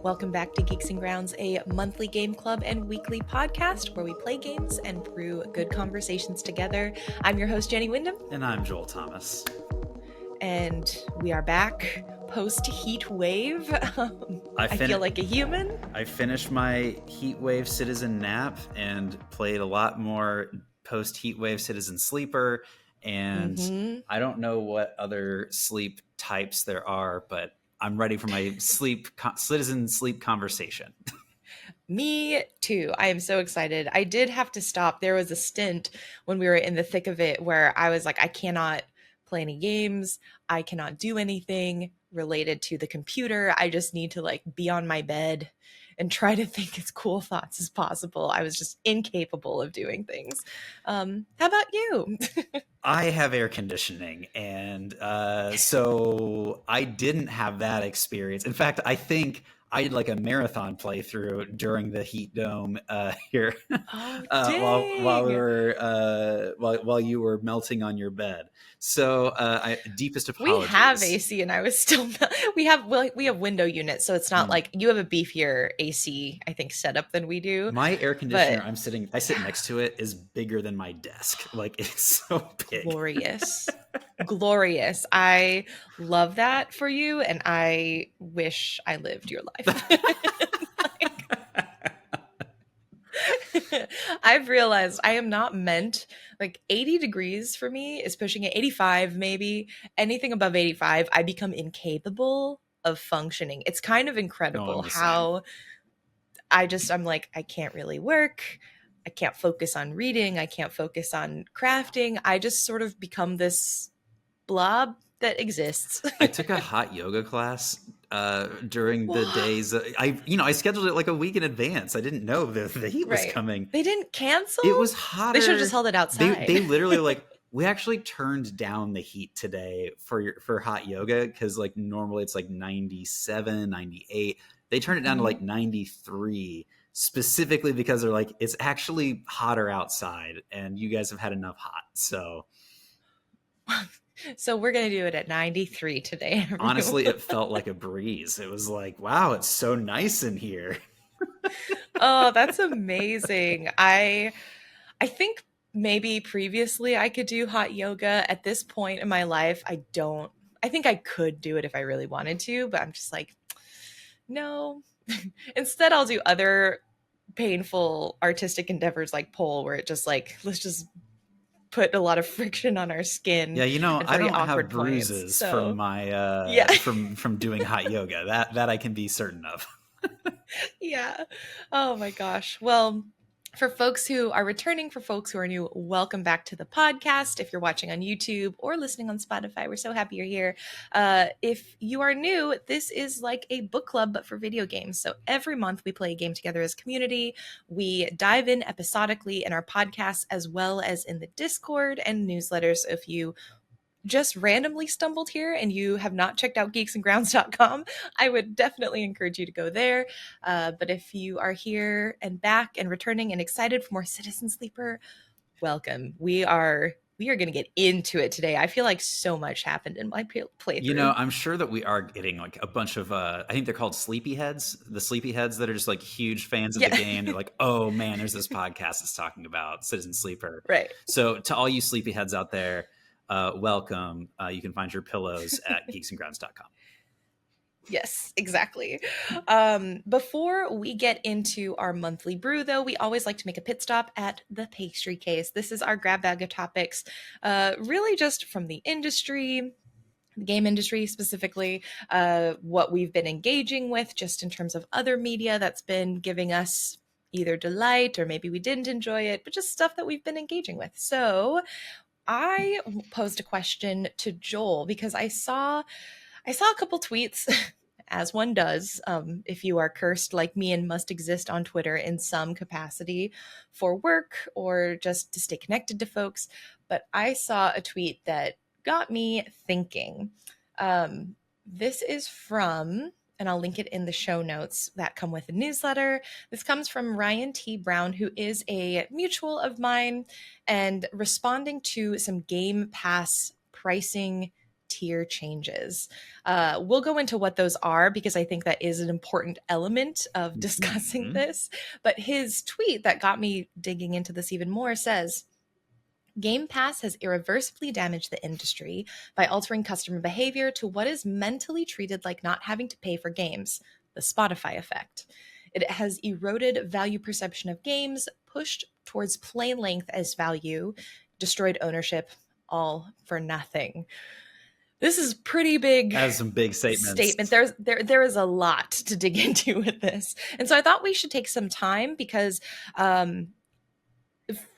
Welcome back to Geeks and Grounds, a monthly game club and weekly podcast where we play games and brew good conversations together. I'm your host, Jenny Wyndham. And I'm Joel Thomas. And we are back post-heat wave. I feel like a human. I finished my heat wave citizen nap and played a lot more post-heat wave citizen sleeper. And I don't know what other sleep types there are, but I'm ready for my citizen sleep conversation. Me too. I am so excited. I did have to stop. There was a stint when we were in the thick of it where I was like, I cannot play any games. I cannot do anything related to the computer. I just need to like be on my bed and try to think as cool thoughts as possible. I was just incapable of doing things. How about you? I have air conditioning, and so I didn't have that experience. In fact, I think I did like a marathon playthrough during the heat dome here while you were melting on your bed. So deepest apologies. We have AC, and I was still we have window units, so it's not like you have a beefier AC I think setup than we do. My air conditioner, I sit next to it, is bigger than my desk. Like, it's so big. Glorious. I love that for you, and I wish I lived your life. I've realized I am not meant, like 80 degrees for me is pushing it, 85 maybe. Anything above 85, I become incapable of functioning. It's kind of incredible how I'm like, I can't really work. I can't focus on reading. I can't focus on crafting. I just sort of become this blob that exists. I took a hot yoga class during the days. I scheduled it like a week in advance. I didn't know the heat was coming. They didn't cancel? It was hotter. They should have just held it outside. They literally like, we actually turned down the heat today for hot yoga because like normally it's like 97, 98. They turned it down to like 93 specifically because they're like, it's actually hotter outside and you guys have had enough hot. So we're going to do it at 93 today. Everyone. Honestly, it felt like a breeze. It was like, wow, it's so nice in here. Oh, that's amazing. I think maybe previously I could do hot yoga. At this point in my life, I think I could do it if I really wanted to, but I'm just like, no. Instead, I'll do other painful artistic endeavors like pole, where it just like, let's just put a lot of friction on our skin. Yeah, I don't have bruises from my from doing hot yoga. That I can be certain of. Yeah. Oh my gosh. Well, for folks who are returning, for folks who are new, welcome back to the podcast. If you're watching on YouTube or listening on Spotify, we're so happy you're here. If you are new, this is like a book club, but for video games. So every month we play a game together as a community. We dive in episodically in our podcasts as well as in the Discord and newsletters. So if you just randomly stumbled here and you have not checked out geeksandgrounds.com, I would definitely encourage you to go there. But if you are here and back and returning and excited for more Citizen Sleeper, welcome. We are going to get into it today. I feel like so much happened in my playthrough. I'm sure that we are getting like a bunch of, I think they're called sleepyheads. The sleepyheads that are just like huge fans of the game. They're like, oh man, there's this podcast that's talking about Citizen Sleeper. Right. So to all you sleepyheads out there, welcome. You can find your pillows at geeksandgrounds.com. Yes, exactly. Before we get into our monthly brew, though, we always like to make a pit stop at the Pastry Case. This is our grab bag of topics, really just from the industry, the game industry specifically, what we've been engaging with just in terms of other media that's been giving us either delight or maybe we didn't enjoy it, but just stuff that we've been engaging with. So I posed a question to Joel because I saw a couple tweets, as one does, if you are cursed like me and must exist on Twitter in some capacity for work or just to stay connected to folks. But I saw a tweet that got me thinking. This is from, and I'll link it in the show notes that come with the newsletter. This comes from Ryan T. Brown, who is a mutual of mine, and responding to some Gamepass pricing tier changes. We'll go into what those are because I think that is an important element of discussing this. But his tweet that got me digging into this even more says, Game Pass has irreversibly damaged the industry by altering customer behavior to what is mentally treated like not having to pay for games, the Spotify effect. It has eroded value perception of games, pushed towards play length as value, destroyed ownership, all for nothing. This is pretty big. Has some big statements. There is a lot to dig into with this, and so I thought we should take some time because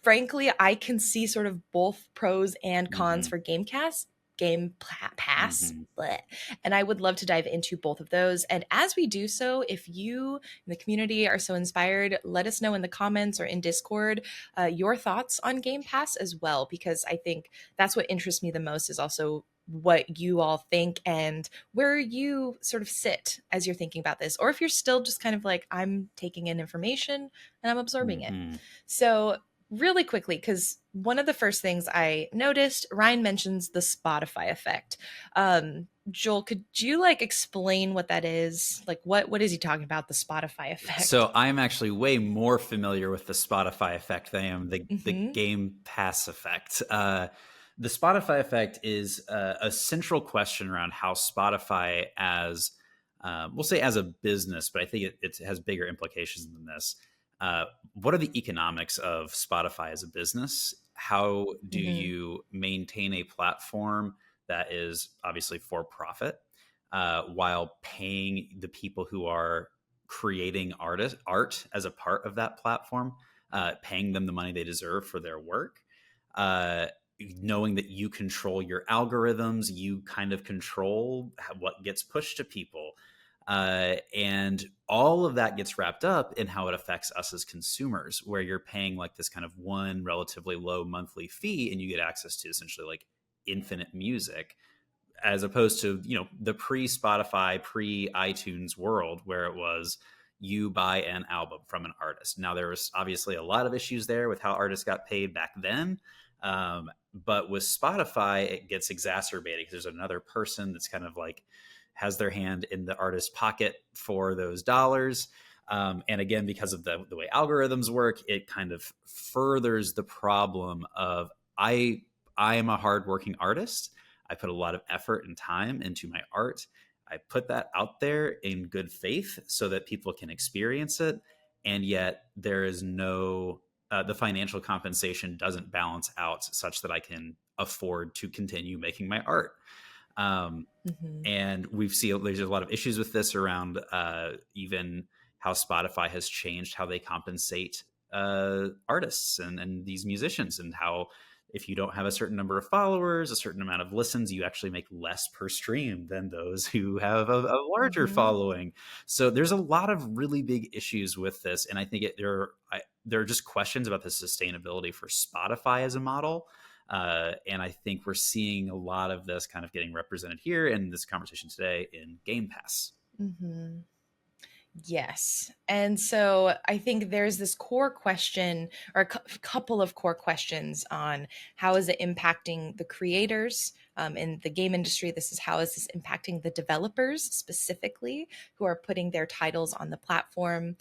frankly, I can see sort of both pros and cons for Game Pass, and I would love to dive into both of those. And as we do so, if you in the community are so inspired, let us know in the comments or in Discord your thoughts on Game Pass as well, because I think that's what interests me the most is also what you all think and where you sort of sit as you're thinking about this, or if you're still just kind of like, I'm taking in information and I'm absorbing it. So really quickly, because one of the first things I noticed, Ryan mentions the Spotify effect. Joel, could you like explain what that is? Like what is he talking about, the Spotify effect? So I'm actually way more familiar with the Spotify effect than I am the Game Pass effect. The Spotify effect is a central question around how Spotify as, we'll say as a business, but I think it has bigger implications than this. What are the economics of Spotify as a business? How do you maintain a platform that is obviously for profit while paying the people who are creating art as a part of that platform, paying them the money they deserve for their work? Knowing that you control your algorithms, you kind of control what gets pushed to people. And all of that gets wrapped up in how it affects us as consumers, where you're paying like this kind of one relatively low monthly fee and you get access to essentially like infinite music, as opposed to, you know, the pre-Spotify, pre-iTunes world where it was you buy an album from an artist. Now, there was obviously a lot of issues there with how artists got paid back then. But with Spotify, it gets exacerbated because there's another person that's kind of like has their hand in the artist's pocket for those dollars. And again, because of the way algorithms work, it kind of furthers the problem of I am a hardworking artist. I put a lot of effort and time into my art. I put that out there in good faith so that people can experience it. And yet there is no, the financial compensation doesn't balance out such that I can afford to continue making my art. And there's a lot of issues with this around even how Spotify has changed how they compensate artists and these musicians, and how if you don't have a certain number of followers, a certain amount of listens, you actually make less per stream than those who have a larger following. So there's a lot of really big issues with this. And I think there are just questions about the sustainability for Spotify as a model. And I think we're seeing a lot of this kind of getting represented here in this conversation today in Game Pass. Yes. And so I think there's this core question, or a couple of core questions on how is it impacting the creators in the game industry. This is how is this impacting the developers specifically who are putting their titles on the platform.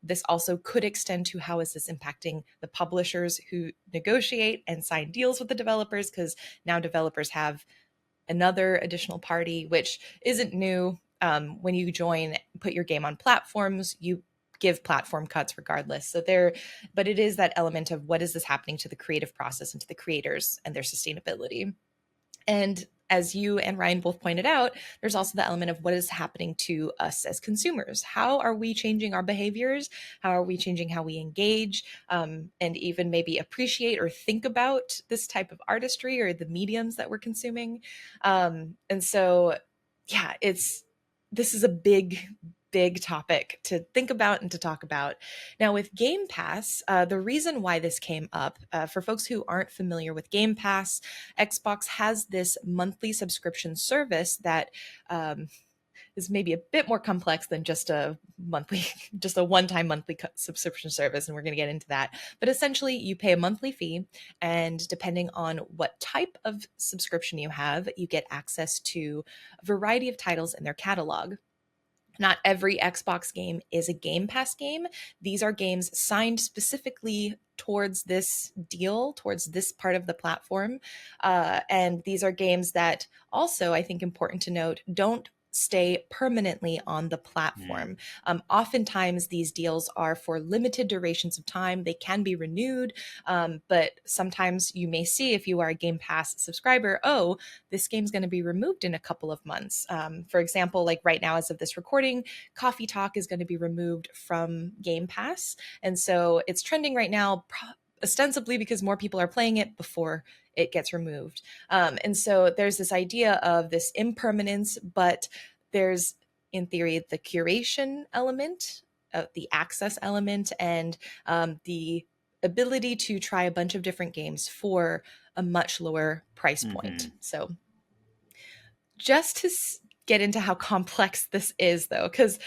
This also could extend to how is this impacting the publishers who negotiate and sign deals with the developers, because now developers have another additional party, which isn't new. When you put your game on platforms, you give platform cuts regardless. So but it is that element of what is this happening to the creative process and to the creators and their sustainability. And as you and Ryan both pointed out, there's also the element of what is happening to us as consumers. How are we changing our behaviors? How are we changing how we engage, and even maybe appreciate or think about this type of artistry or the mediums that we're consuming? And so, yeah, this is a big topic to think about and to talk about. Now, with Game Pass, the reason why this came up, for folks who aren't familiar with Game Pass, Xbox has this monthly subscription service that is maybe a bit more complex than just a monthly, just a one-time monthly subscription service, and we're going to get into that. But essentially, you pay a monthly fee, and depending on what type of subscription you have, you get access to a variety of titles in their catalog. Not every Xbox game is a Game Pass game. These are games signed specifically towards this deal, towards this part of the platform. And these are games that also, I think important to note, don't stay permanently on the platform. Oftentimes, these deals are for limited durations of time. They can be renewed, but sometimes you may see, if you are a Game Pass subscriber, oh, this game's going to be removed in a couple of months. For example, like right now, as of this recording, Coffee Talk is going to be removed from Game Pass. And so it's trending right now, ostensibly because more people are playing it before it gets removed. And so there's this idea of this impermanence, but there's, in theory, the curation element, the access element, and the ability to try a bunch of different games for a much lower price point. So just to get into how complex this is, though, because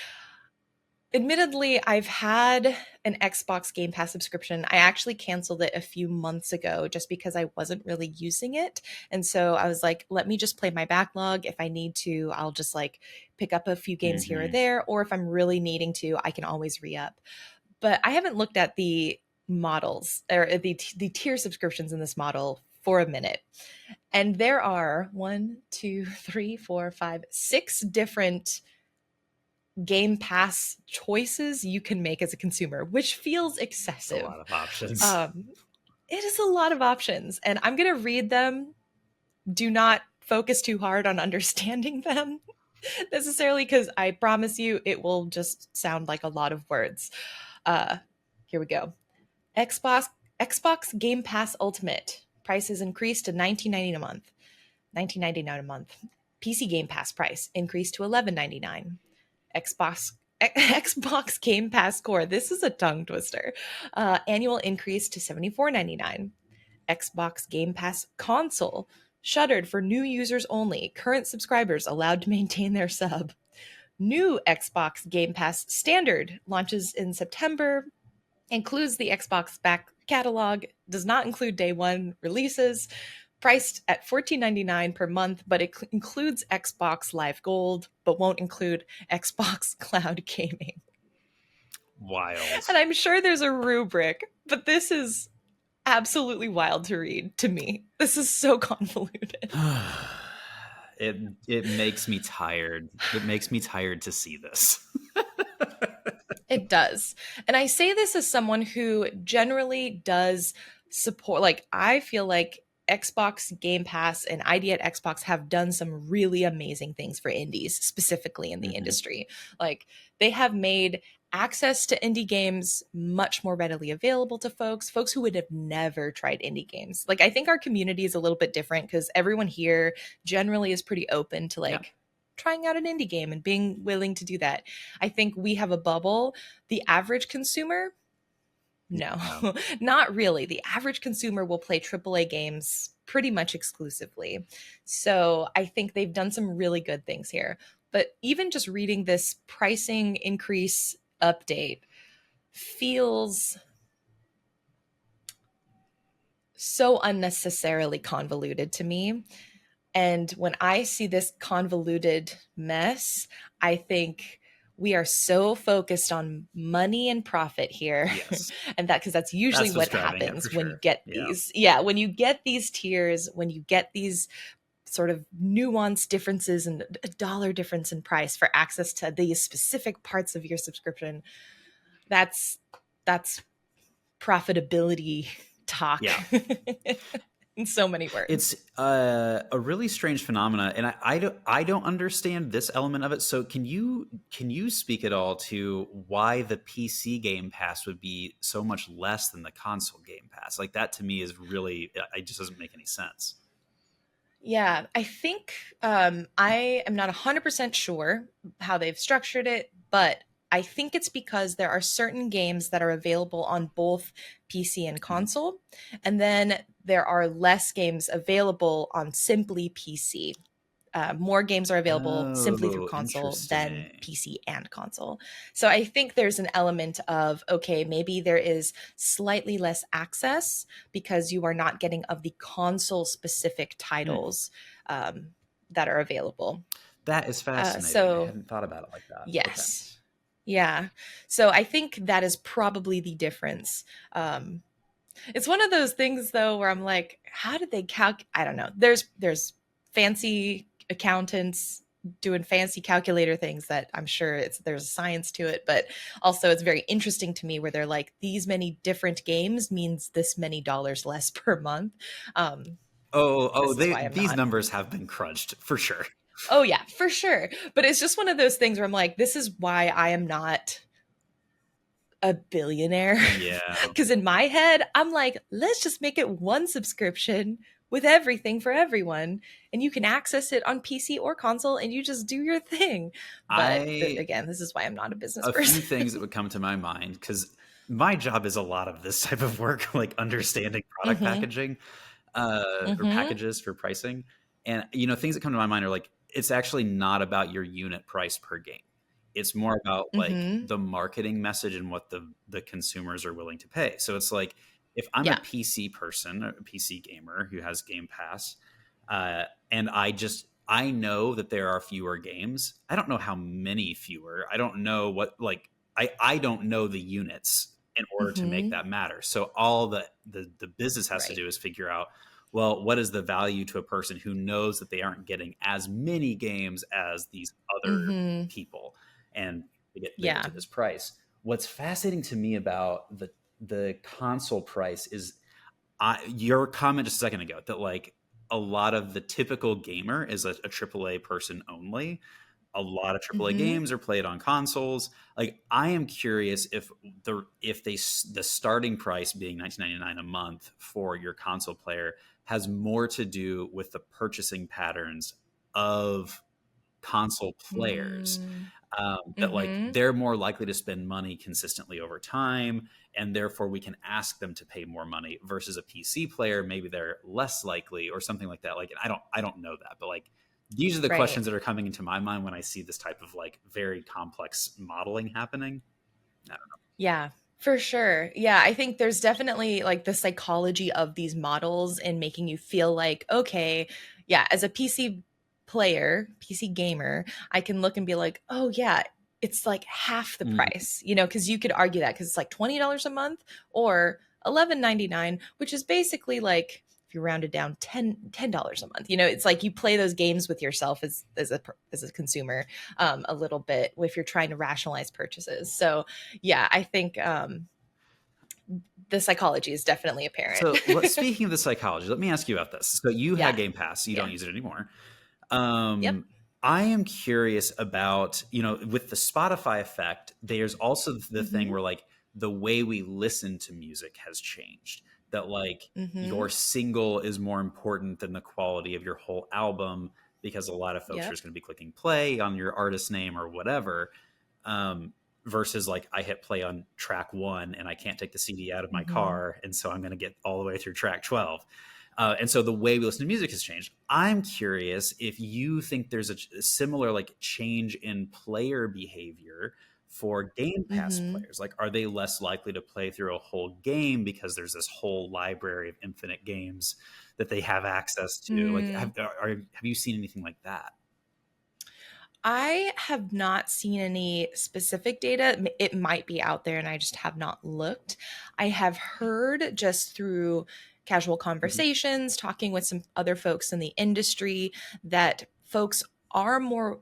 admittedly, I've had an Xbox Game Pass subscription. I actually canceled it a few months ago just because I wasn't really using it. And so I was like, let me just play my backlog. If I need to, I'll just like pick up a few games here or there. Or if I'm really needing to, I can always re-up. But I haven't looked at the models or the tier subscriptions in this model for a minute. And there are 6 different Game Pass choices you can make as a consumer, which feels excessive. A lot of options. It is a lot of options, and I'm going to read them. Do not focus too hard on understanding them necessarily, because I promise you it will just sound like a lot of words. Here we go. Xbox Game Pass Ultimate. Prices increased to $19.99 a month. $19.99 a month. PC Game Pass price increased to $11.99. Xbox Game Pass Core. This is a tongue twister. Annual increase to $74.99. Xbox Game Pass Console. Shuttered for new users only. Current subscribers allowed to maintain their sub. New Xbox Game Pass Standard launches in September. Includes the Xbox back catalog. Does not include day one releases. Priced at $14.99 per month, but it includes Xbox Live Gold, but won't include Xbox Cloud Gaming. Wild. And I'm sure there's a rubric, but this is absolutely wild to read to me. This is so convoluted. It makes me tired. It makes me tired to see this. It does. And I say this as someone who generally does support, like, I feel like Xbox Game Pass and ID at Xbox have done some really amazing things for indies, specifically in the industry. Like, they have made access to indie games much more readily available to folks who would have never tried indie games. Like, I think our community is a little bit different because everyone here generally is pretty open to like trying out an indie game and being willing to do that. I think we have a bubble. The average consumer, no, not really. The average consumer will play AAA games pretty much exclusively. So I think they've done some really good things here. But even just reading this pricing increase update feels so unnecessarily convoluted to me. And when I see this convoluted mess, I think we are so focused on money and profit here. Yes. And because that's usually what happens when you get these. When you get these tiers, when you get these sort of nuanced differences and a dollar difference in price for access to these specific parts of your subscription, that's profitability talk. Yeah. In so many words. It's a really strange phenomena, and I don't understand this element of it. So can you speak at all to why the PC Game Pass would be so much less than the console Game Pass? Like, that to me is really, it just doesn't make any sense. Yeah, I think I am not 100% sure how they've structured it, but I think it's because there are certain games that are available on both PC and console, and then there are less games available on simply PC. more games are available simply through Oh, console than interesting. PC and console. So I think there's an element of, okay, maybe there is slightly less access because you are not getting of the console specific Hmm. titles that are available. That is fascinating. I So hadn't thought about it like that. Okay. yes. Yeah. So I think that is probably the difference. It's one of those things though where I'm like, how did they I don't know. There's fancy accountants doing fancy calculator things that I'm sure there's science to it, but also it's very interesting to me where they're like, these many different games means this many dollars less per month. This is why I'm These not. numbers have been crunched for sure. Oh yeah, for sure. But it's just one of those things where I'm like, this is why I am not a billionaire. Yeah. Because in my head, I'm like, let's just make it one subscription with everything for everyone. And you can access it on PC or console and you just do your thing. But I again, this is why I'm not a business A few person. things that would come to my mind because my job is a lot of this type of work, like understanding product Mm-hmm. packaging or Mm-hmm. packages for pricing. And, you know, things that come to my mind are like, it's actually not about your unit price per game. It's more about like Mm-hmm. the marketing message and what the consumers are willing to pay. So it's like if I'm a Yeah. PC person, a PC gamer who has Game Pass, and I know that there are fewer games. I don't know how many fewer. I don't know what like I don't know the units in order to make Mm-hmm. that matter. So all the business has to Right. do is figure out, well, what is the value to a person who knows that they aren't getting as many games as these other Mm-hmm. people, and they get Yeah. to this price. What's fascinating to me about the console price is your comment just a second ago that like a lot of the typical gamer is a AAA person only. A lot of AAA Mm-hmm. games are played on consoles. Like I am curious if the starting price being 19.99 a month for your console player has more to do with the purchasing patterns of console players, that like Mm-hmm. they're more likely to spend money consistently over time, and therefore we can ask them to pay more money versus a PC player, maybe they're less likely or something like that. Like I don't know that, but like these are the Right. questions that are coming into my mind when I see this type of like very complex modeling happening. I don't Yeah, for sure. Yeah, I think there's definitely like the psychology of these models and making you feel like, okay, yeah, as a PC player, PC gamer, I can look and be like, oh, yeah, it's like half the know. price, because you could argue that because it's like $20 a month or 11.99, which is basically like, if you round it down, $10 a month. It's like you play those games with yourself as a consumer a little bit if you're trying to rationalize purchases. So yeah, I think the psychology is definitely apparent. So speaking of the psychology, let me ask you about this. So you had Yeah. Game Pass, you don't Yeah. use it anymore. Yep. I am curious about, with the Spotify effect, there's also the thing Mm-hmm. where like the way we listen to music has changed. That like Mm-hmm. your single is more important than the quality of your whole album because a lot of folks are Yep. just going to be clicking play on your artist name or whatever. Um, Versus like I hit play on track one and I can't take the CD out of my Mm-hmm. car. And so I'm going to get all the way through track 12. And so the way we listen to music has changed. I'm curious if you think there's a similar like change in player behavior for Game Pass Mm-hmm. players. Like, are they less likely to play through a whole game because there's this whole library of infinite games that they have access to? Like, Mm. have you seen anything like that? I have not seen any specific data. It might be out there and I just have not looked. I have heard just through casual Mhm. conversations, talking with some other folks in the industry, that are more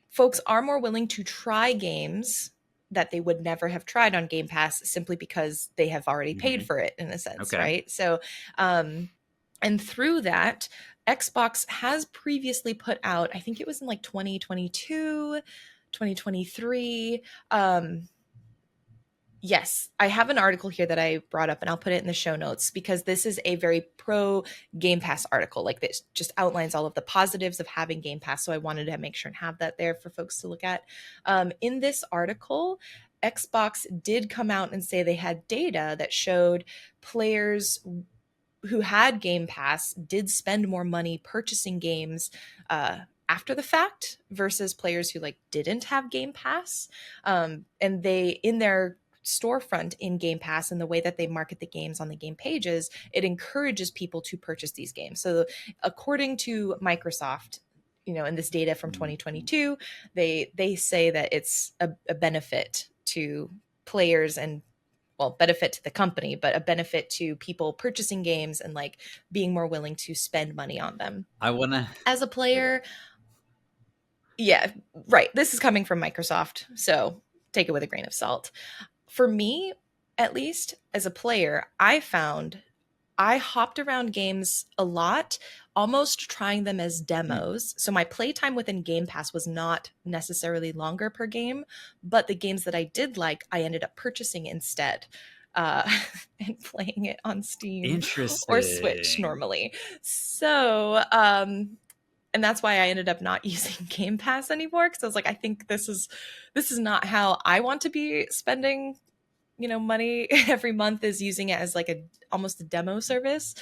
folks are more willing to try games that they would never have tried on Game Pass simply because they have already paid Mhm. for it in a sense, Okay. right? So, and through that, Xbox has previously put out, I think it was in like 2022, 2023. Yes, I have an article here that I brought up and I'll put it in the show notes because this is a very pro Game Pass article. Like this just outlines all of the positives of having Game Pass. So I wanted to make sure and have that there for folks to look at. In this article, Xbox did come out and say they had data that showed players who had Game Pass did spend more money purchasing games after the fact versus players who like didn't have Game Pass. And they in their storefront in Game Pass and the way that they market the games on the game pages, it encourages people to purchase these games. So according to Microsoft, in this data from 2022, they say that it's a benefit to players and, well, benefit to the company, but a benefit to people purchasing games and like being more willing to spend money on them. I want to. As a player, yeah, right. This is coming from Microsoft, so take it with a grain of salt. For me, at least as a player, I found I hopped around games a lot, almost trying them as demos. So my playtime within Game Pass was not necessarily longer per game, but the games that I did like, I ended up purchasing instead. Uh, and playing it on Steam or Switch Interesting. normally. So, and that's why I ended up not using Game Pass anymore, because I was like, I think this is not how I want to be spending money every month, is using it as like a almost a demo service.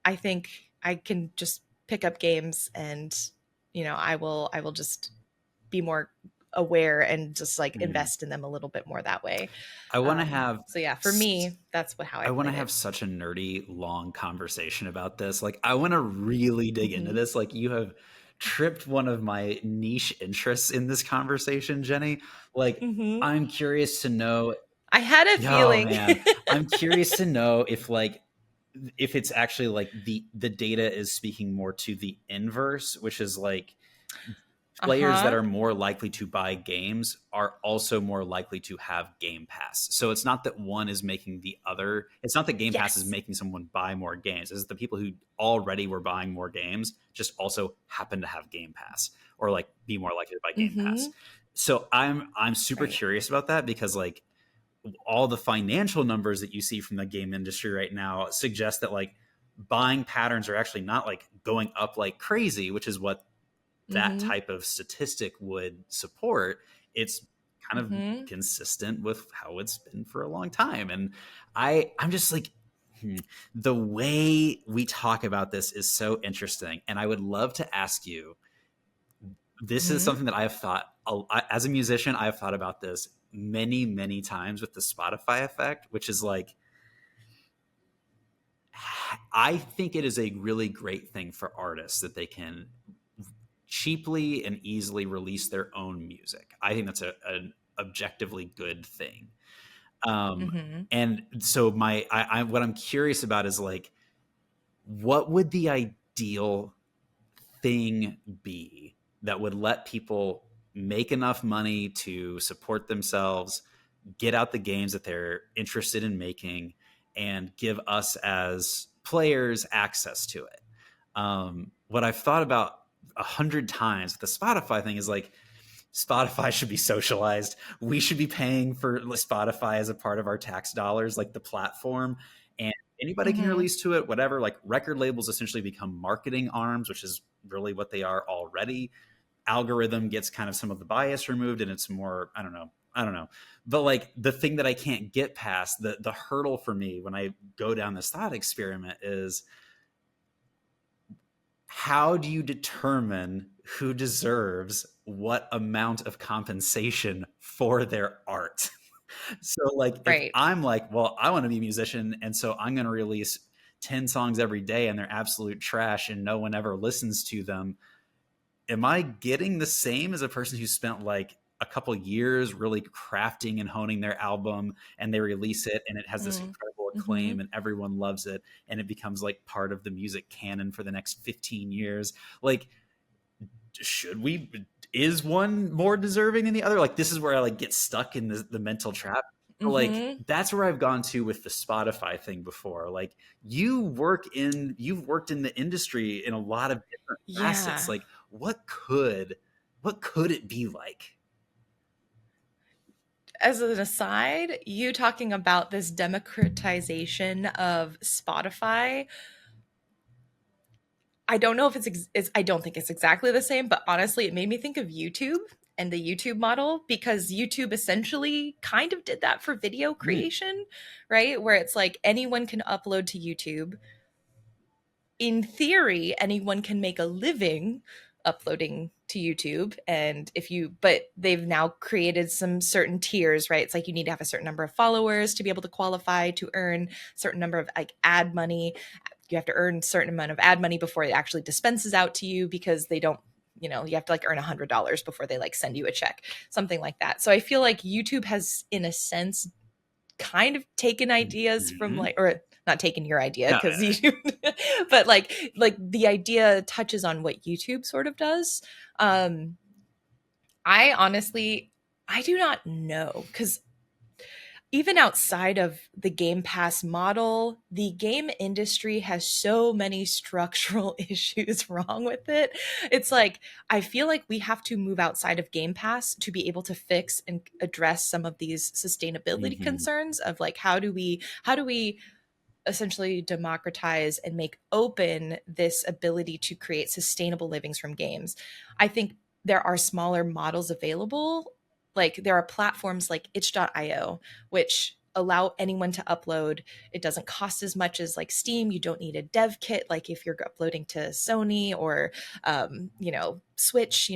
I think I can just pick up games and I will just be more aware and just like invest in them a little bit more that way. I want to have So yeah, for me, that's how I I want to played have it. such a nerdy long conversation about this. Like I want to really dig into this. Like you have tripped one of my niche interests in this conversation, Jenny. Like Mm-hmm. I'm curious to know. I had a Yo, feeling. man, I'm curious to know if it's actually like the data is speaking more to the inverse, which is like players that Uh-huh. are more likely to buy games are also more likely to have Game Pass. So it's not that one is making the other. It's not that Game Pass is Yes. making someone buy more games. It's the people who already were buying more games just also happen to have Game Pass or like be more likely to buy Game Pass. Mm-hmm. So I'm super Right. curious about that because like all the financial numbers that you see from the game industry right now suggest that like buying patterns are actually not like going up like crazy, which is what that Mm-hmm. type of statistic would support. It's kind of Mm-hmm. consistent with how it's been for a long time. And I'm just like, the way we talk about this is so interesting. And I would love to ask you, this is Mm-hmm. something that I've thought as a musician, I've thought about this many, many times with the Spotify effect, which is like, I think it is a really great thing for artists that they can cheaply and easily release their own music. I think that's an objectively good thing. Um, Mm-hmm. and so what I'm curious about is like, what would the ideal thing be that would let people make enough money to support themselves, get out the games that they're interested in making, and give us as players access to it? What I've thought about 100 times with the Spotify thing is like, Spotify should be socialized. We should be paying for Spotify as a part of our tax dollars, like the platform. And anybody can Mm-hmm. release to it, whatever. Like record labels essentially become marketing arms, which is really what they are already. Algorithm gets kind of some of the bias removed and it's more, I don't know. But like the thing that I can't get past, the hurdle for me when I go down this thought experiment is, how do you determine who deserves what amount of compensation for their art? So like if Right. I'm like, well, I want to be a musician and so I'm going to release 10 songs every day and they're absolute trash and no one ever listens to them, am I getting the same as a person who spent like a couple years really crafting and honing their album and they release it and it has this incredible Mm-hmm. acclaim and everyone loves it and it becomes like part of the music canon for the next 15 years? Like, should we, is one more deserving than the other? Like, this is where I like get stuck in the mental trap. But like Mm-hmm. that's where I've gone to with the Spotify thing before. Like you've worked in the industry in a lot of different facets. Yeah. Like what could it be like? As an aside, you talking about this democratization of Spotify, I don't know if I don't think it's exactly the same, but honestly, it made me think of YouTube. and the YouTube model, because YouTube essentially kind of did that for video Hmm. creation, right? Where it's like anyone can upload to YouTube. In theory, anyone can make a living uploading to YouTube. And if you, but they've now created some certain tiers, right? It's like you need to have a certain number of followers to be able to qualify to earn a certain number of like ad money. You have to earn a certain amount of ad money before it actually dispenses out to you, because they don't, you know, you have to like earn $100 before they like send you a check, something like that. So I feel like YouTube has, in a sense, kind of taken ideas from Mm-hmm. like, or not taken your idea No, because you, but like the idea touches on what YouTube sort of does. um I honestly, I do not know, because even outside of the Game Pass model, the game industry has so many structural issues wrong with it. It's like, I feel like we have to move outside of Game Pass to be able to fix and address some of these sustainability mm-hmm. concerns of like, how do we essentially democratize and make open this ability to create sustainable livings from games. I think there are smaller models available. Like there are platforms like itch.io, which allow anyone to upload. It doesn't cost as much as like Steam. You don't need a dev kit. Like if you're uploading to Sony or, Switch,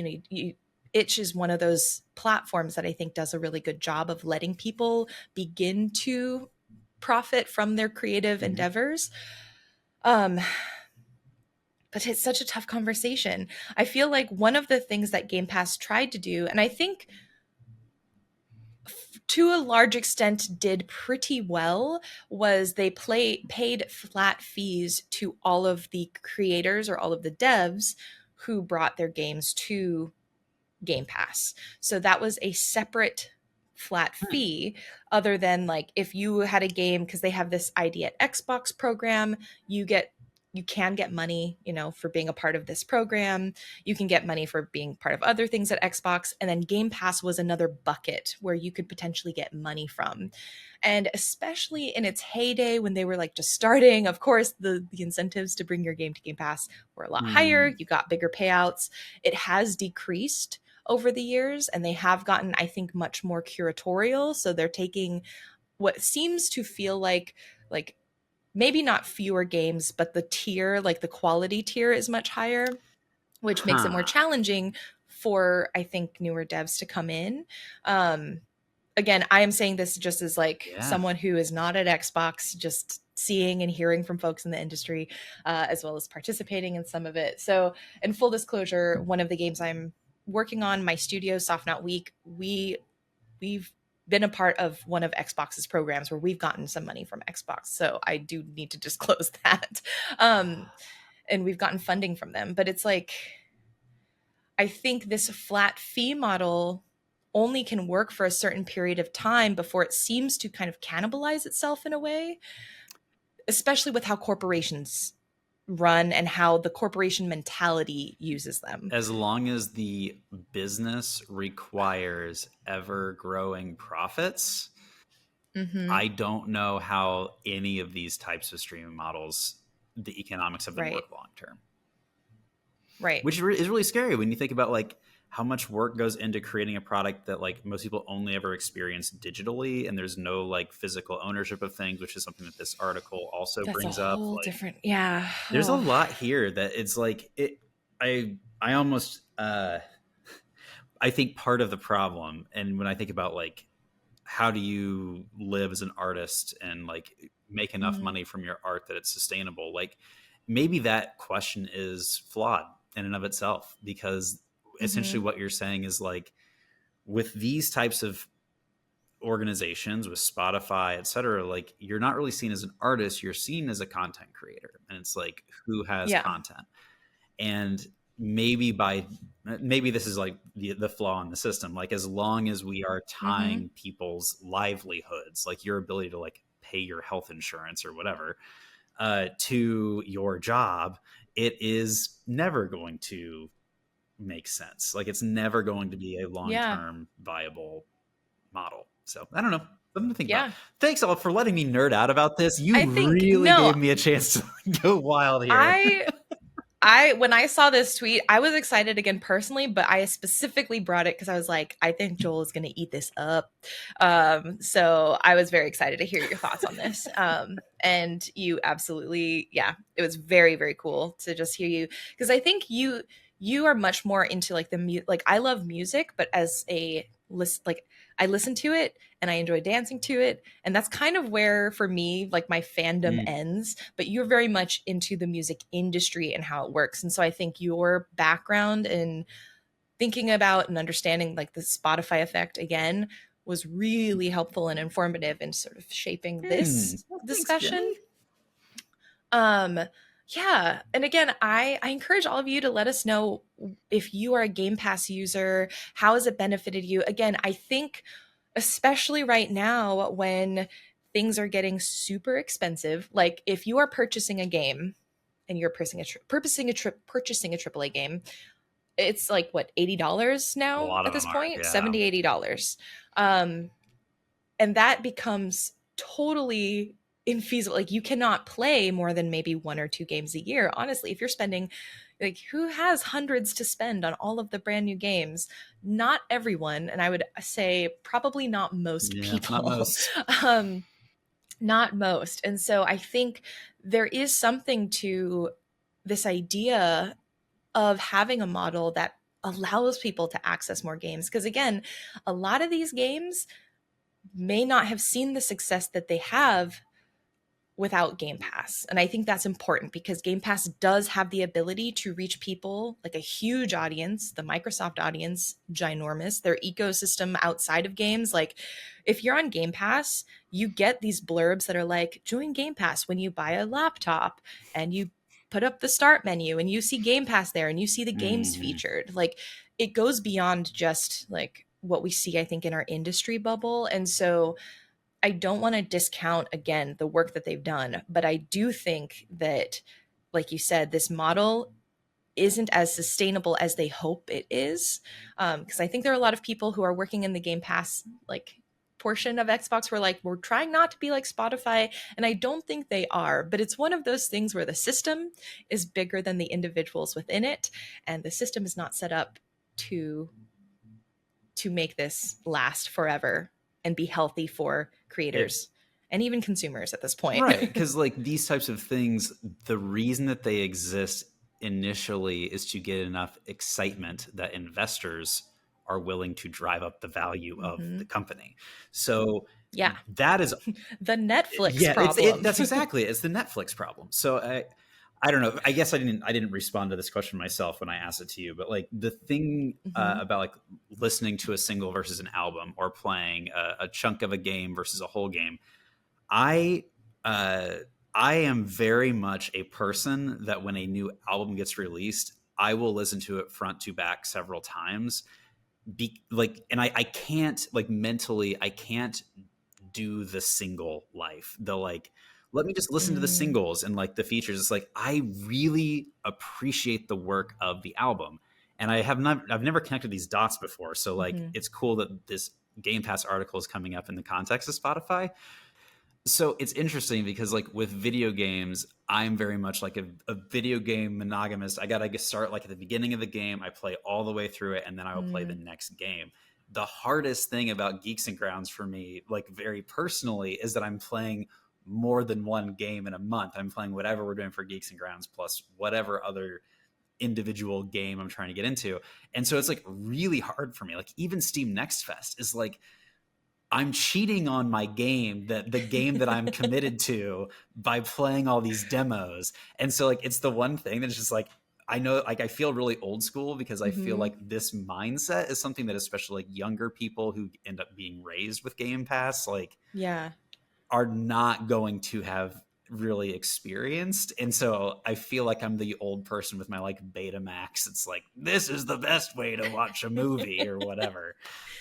Itch is one of those platforms that I think does a really good job of letting people begin to profit from their creative Mm-hmm. endeavors. But it's such a tough conversation. I feel like one of the things that Game Pass tried to do, and I think to a large extent did pretty well, was they paid flat fees to all of the creators or all of the devs who brought their games to Game Pass. So that was a separate flat fee, other than like if you had a game, because they have this ID at Xbox program, you can get money, for being a part of this program. You can get money for being part of other things at Xbox. And then Game Pass was another bucket where you could potentially get money from. And especially in its heyday when they were like just starting, of course, the incentives to bring your game to Game Pass were a lot higher. Mm-hmm. You got bigger payouts. It has decreased over the years, and they have gotten, I think, much more curatorial. So they're taking what seems to feel like maybe not fewer games, but the tier, like the quality tier is much higher, which makes it more Huh. challenging for, I think, newer devs to come in. um Again, I am saying this just as like Yeah. someone who is not at Xbox, just seeing and hearing from folks in the industry, as well as participating in some of it. So, in full disclosure, one of the games I'm working on, my studio, Soft Not Week, we've been a part of one of Xbox's programs where we've gotten some money from Xbox. So I do need to disclose that. And we've gotten funding from them. But it's like, I think this flat fee model only can work for a certain period of time before it seems to kind of cannibalize itself in a way, especially with how corporations run and how the corporation mentality uses them. As long as the business requires ever growing profits, Mm-hmm. I don't know how any of these types of streaming models, the economics of them Right. work long term, Right. which is really scary when you think about like how much work goes into creating a product that like most people only ever experience digitally, and there's no like physical ownership of things, which is something that this article also That's a brings up. whole Like different, yeah. there's a Oh. lot here that it's like it I almost I think part of the problem, and when I think about like how do you live as an artist and like make enough Mm-hmm. money from your art that it's sustainable, like maybe that question is flawed in and of itself, because Mm-hmm. essentially what you're saying is like with these types of organizations, with Spotify, etc., like you're not really seen as an artist, you're seen as a content creator, and it's like who has Yeah. content. And maybe by maybe this is like the flaw in the system, like as long as we are Mm-hmm. tying people's livelihoods, like your ability to like pay your health insurance or whatever, to your job, it is never going to make sense. Like it's never going to be a Yeah. long-term viable model. So I don't know, something to think about. Yeah. Thanks all for letting me nerd out about this. You I think, really no, gave me a chance to go wild here. I when I saw this tweet, I was excited again personally, but I specifically brought it because I was like, I think Joel is going to eat this up. So I was very excited to hear your thoughts on this. And you absolutely, yeah, it was very, very cool to just hear you, because I think you are much more into like like I love music, but as a list, like I listen to it and I enjoy dancing to it. And that's kind of where, for me, like my fandom Mm. ends. But you're very much into the music industry and how it works. And so I think your background in thinking about and understanding like the Spotify effect again was really helpful and informative in sort of shaping this Well, thanks, discussion. Jenny. Um, yeah. And again, I encourage all of you to let us know if you are a Game Pass user, how has it benefited you? Again, I think especially right now when things are getting super expensive, like if you are purchasing a game and you're purchasing a AAA game, it's like what, $80 A now lot at of this them are, point, yeah. 70, $80. Um, and that becomes totally infeasible. Like you cannot play more than maybe one or two games a year. Honestly, if you're spending, like, who has hundreds to spend on all of the brand new games? Not everyone, and I would say probably not most Yeah, not people. most. um, not most. And so I think there is something to this idea of having a model that allows people to access more games. Because again, a lot of these games may not have seen the success that they have without Game Pass. And I think that's important because Game Pass does have the ability to reach people like a huge audience, the Microsoft audience, ginormous, their ecosystem outside of games. Like if you're on Game Pass, you get these blurbs that are like, join Game Pass when you buy a laptop, and you put up the start menu and you see Game Pass there and you see the games Mhm. featured. Like it goes beyond just like what we see, I think, in our industry bubble. And so I don't want to discount again the work that they've done, but I do think that, like you said, this model isn't as sustainable as they hope it is. Because I think there are a lot of people who are working in the Game Pass like portion of Xbox who are like, we're trying not to be like Spotify, and I don't think they are. But it's one of those things where the system is bigger than the individuals within it, and the system is not set up to make this last forever and be healthy for It creators and even consumers at this point. Right, because like these types of things, the reason that they exist initially is to get enough excitement that investors are willing to drive up the value of Hmm. the company. So Yeah, that is, the Netflix yeah, problem. that's exactly it. It's the Netflix problem. So I don't know. I guess I didn't respond to this question myself when I asked it to you, but like the thing Hmm. about like listening to a single versus an album or playing a chunk of a game versus a whole game, I uh, I am very much a person that when a new album gets released, I will listen to it front to back several times. And I can't like mentally, I can't do the single life. The like, let me just listen to the Mm-hmm. singles and like the features. It's like I really appreciate the work of the album, and I've never connected these dots before. So like, it's cool that this Game Pass article is coming up in the context of Spotify. So it's interesting because like with video games, I'm very much like a video game monogamist. I gotta start like at the beginning of the game, I play all the way through it, and then I will play the Mm-hmm. next game. The hardest thing about Geeks and Grounds for me, like very personally, is that I'm playing more than one game in a month. I'm playing whatever we're doing for Geeks and Grounds plus whatever other individual game I'm trying to get into. And so it's like really hard for me. Like even Steam Next Fest is like I'm cheating on my game, that the game that I'm committed to, by playing all these demos. And so like it's the one thing that's just like I know, like I feel really old school because I feel Mm-hmm. like this mindset is something that especially like younger people who end up being raised with Game Pass like Yeah. are not going to have really experienced. And so I feel like I'm the old person with my like Betamax. It's like this is the best way to watch a movie or whatever.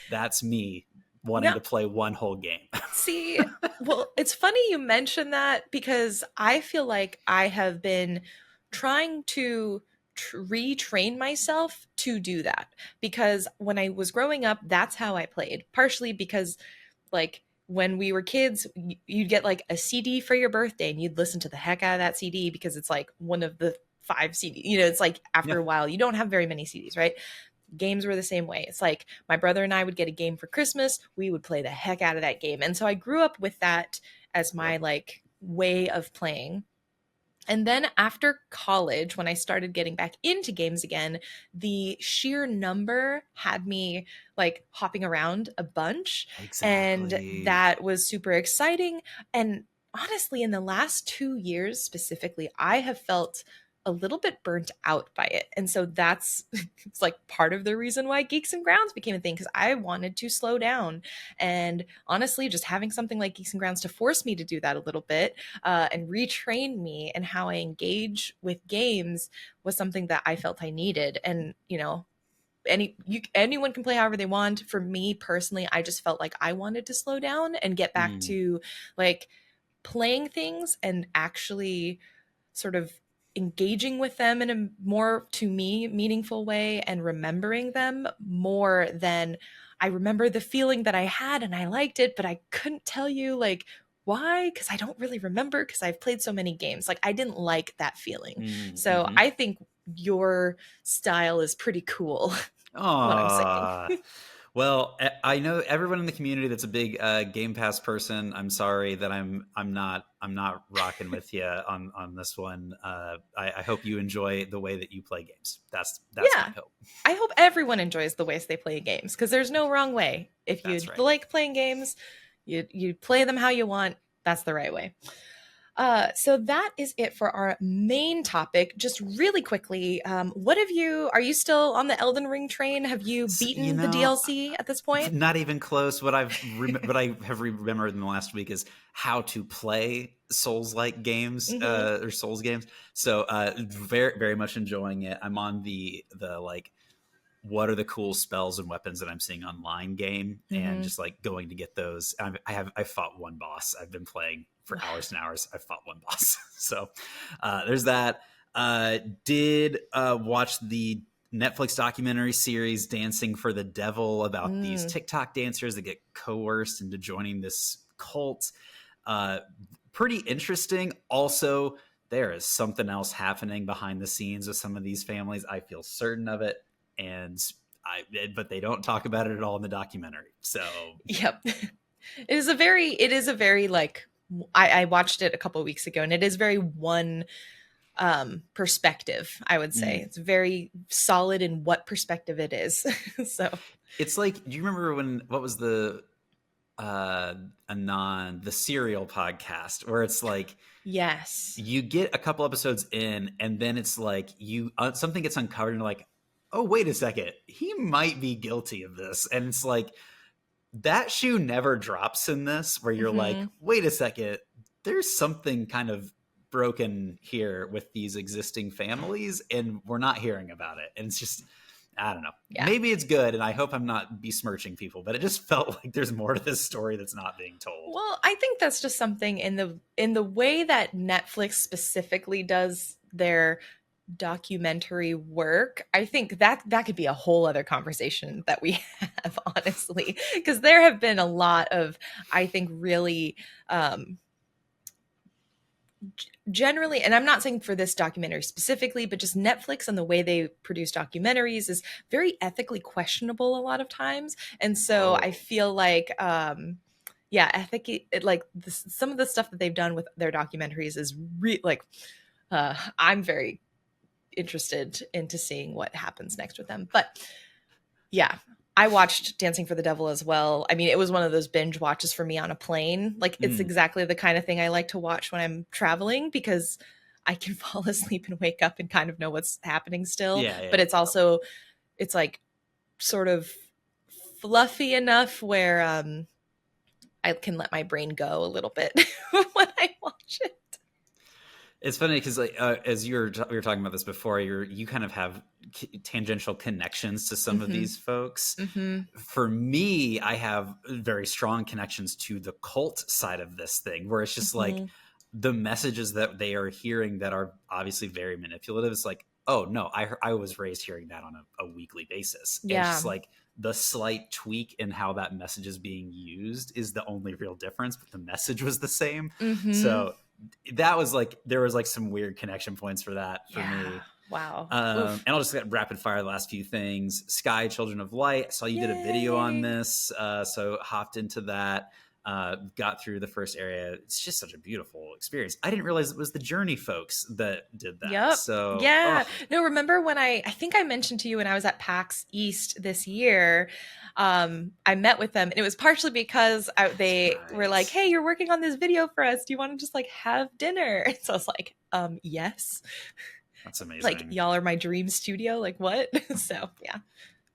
That's me wanting No, to play one whole game. see, well, it's funny you mention that because I feel like I have been trying to retrain myself to do that. Because when I was growing up, that's how I played. Partially because, like, when we were kids, you'd get like a CD for your birthday and you'd listen to the heck out of that CD because it's like one of the 5 CDs. You know, it's like after Yeah. a while, you don't have very many CDs, right? Games were the same way. It's like my brother and I would get a game for Christmas. We would play the heck out of that game. And so I grew up with that as my Yep. like way of playing. And then after college, when I started getting back into games again, the sheer number had me like hopping around a bunch. And Exactly. that was super exciting. And honestly, in the last 2 years specifically, I have felt a little bit burnt out by it. And so that's it's like part of the reason why Geeks and Grounds became a thing, because I wanted to slow down. And honestly, just having something like Geeks and Grounds to force me to do that a little bit and retrain me and how I engage with games was something that I felt I needed. And you know, anyone can play however they want. For me personally, I just felt like I wanted to slow down and get back Mm. to like playing things and actually sort of engaging with them in a more, to me, meaningful way and remembering them more than I remember the feeling that I had and I liked it, but I couldn't tell you like why, because I don't really remember because I've played so many games. Like I didn't like that feeling. So Mm-hmm. I think your style is pretty cool. What I'm saying. Well, I know everyone in the community that's a big Game Pass person. I'm sorry that I'm not rocking with you on this one. I hope you enjoy the way that you play games. That's my Yeah. hope. I hope everyone enjoys the ways they play games because there's no wrong way. If you That's right. like playing games, you play them how you want. That's the right way. So that is it for our main topic. Just really quickly, what have you? Are you still on the Elden Ring train? Have you You beaten the know, DLC at this point? not even close. What I have remembered in the last week is how to play Souls-like games Mm-hmm. or Souls games. So very very much enjoying it. I'm on the like what are the cool spells and weapons that I'm seeing online game, and Mm-hmm. just like going to get those. I fought one boss. I've been playing for hours and hours. I fought one boss. So there's that. Did watch the Netflix documentary series Dancing for the Devil about these Mm. TikTok dancers that get coerced into joining this cult. Uh, Pretty interesting. Also, there is something else happening behind the scenes with some of these families. I feel certain of it, and but they don't talk about it at all in the documentary. So Yep. It is a very like I watched it a couple of weeks ago and it is very one perspective, I would say. mm. It's very solid in what perspective it is. So It's like, do you remember when what was the serial podcast where it's like yes. you get a couple episodes in and then it's like you something gets uncovered and you're like, oh wait a second, he might be guilty of this, and it's like that shoe never drops in this where you're like, Mm-hmm. wait a second, there's something kind of broken here with these existing families and we're not hearing about it, and it's just, I don't know, Yeah. maybe it's good and I hope I'm not besmirching people, but it just felt like there's more to this story that's not being told. Well, I think that's just something in the way that Netflix specifically does their documentary work. I think that could be a whole other conversation that we have, honestly, because there have been a lot of, I think, really generally, and I'm not saying for this documentary specifically, but just Netflix and the way they produce documentaries is very ethically questionable a lot of times. And so I Oh, feel like yeah, like some of the stuff that they've done with their documentaries is like I'm very interested into seeing what happens next with them. But yeah, I watched Dancing for the Devil as well. I mean, it was one of those binge watches for me on a plane. Like, it's mm. exactly the kind of thing I like to watch when I'm traveling because I can fall asleep and wake up and kind of know what's happening still. Yeah, But yeah, it's also, it's like sort of fluffy enough where I can let my brain go a little bit when I watch it. it's funny because like as we were talking about this before, you kind of have tangential connections to some of Mm-hmm. these folks. Mm-hmm. For me, I have very strong connections to the cult side of this thing, where it's just like Mm-hmm. the messages that they are hearing that are obviously very manipulative. It's like, oh no, I was raised hearing that on a weekly basis, and it's Yeah. just like the slight tweak in how that message is being used is the only real difference, but the message was the same. Mm-hmm. So that was like, there was like some weird connection points for that for Yeah. me. Wow. And I'll just get rapid fire the last few things. Sky, Children of Light. I saw you did a video on Yay. this, so hopped into that. Got through the first area. It's just such a beautiful experience. I didn't realize it was the Journey folks that did that. Yep. So, Yeah. No, remember when I think I mentioned to you when I was at PAX East this year, I met with them, and it was partially because they were like, hey, you're working on this video for us. Do you want to just like have dinner? And so I was like, yes. That's amazing. Like, y'all are my dream studio. Like, what? So, yeah.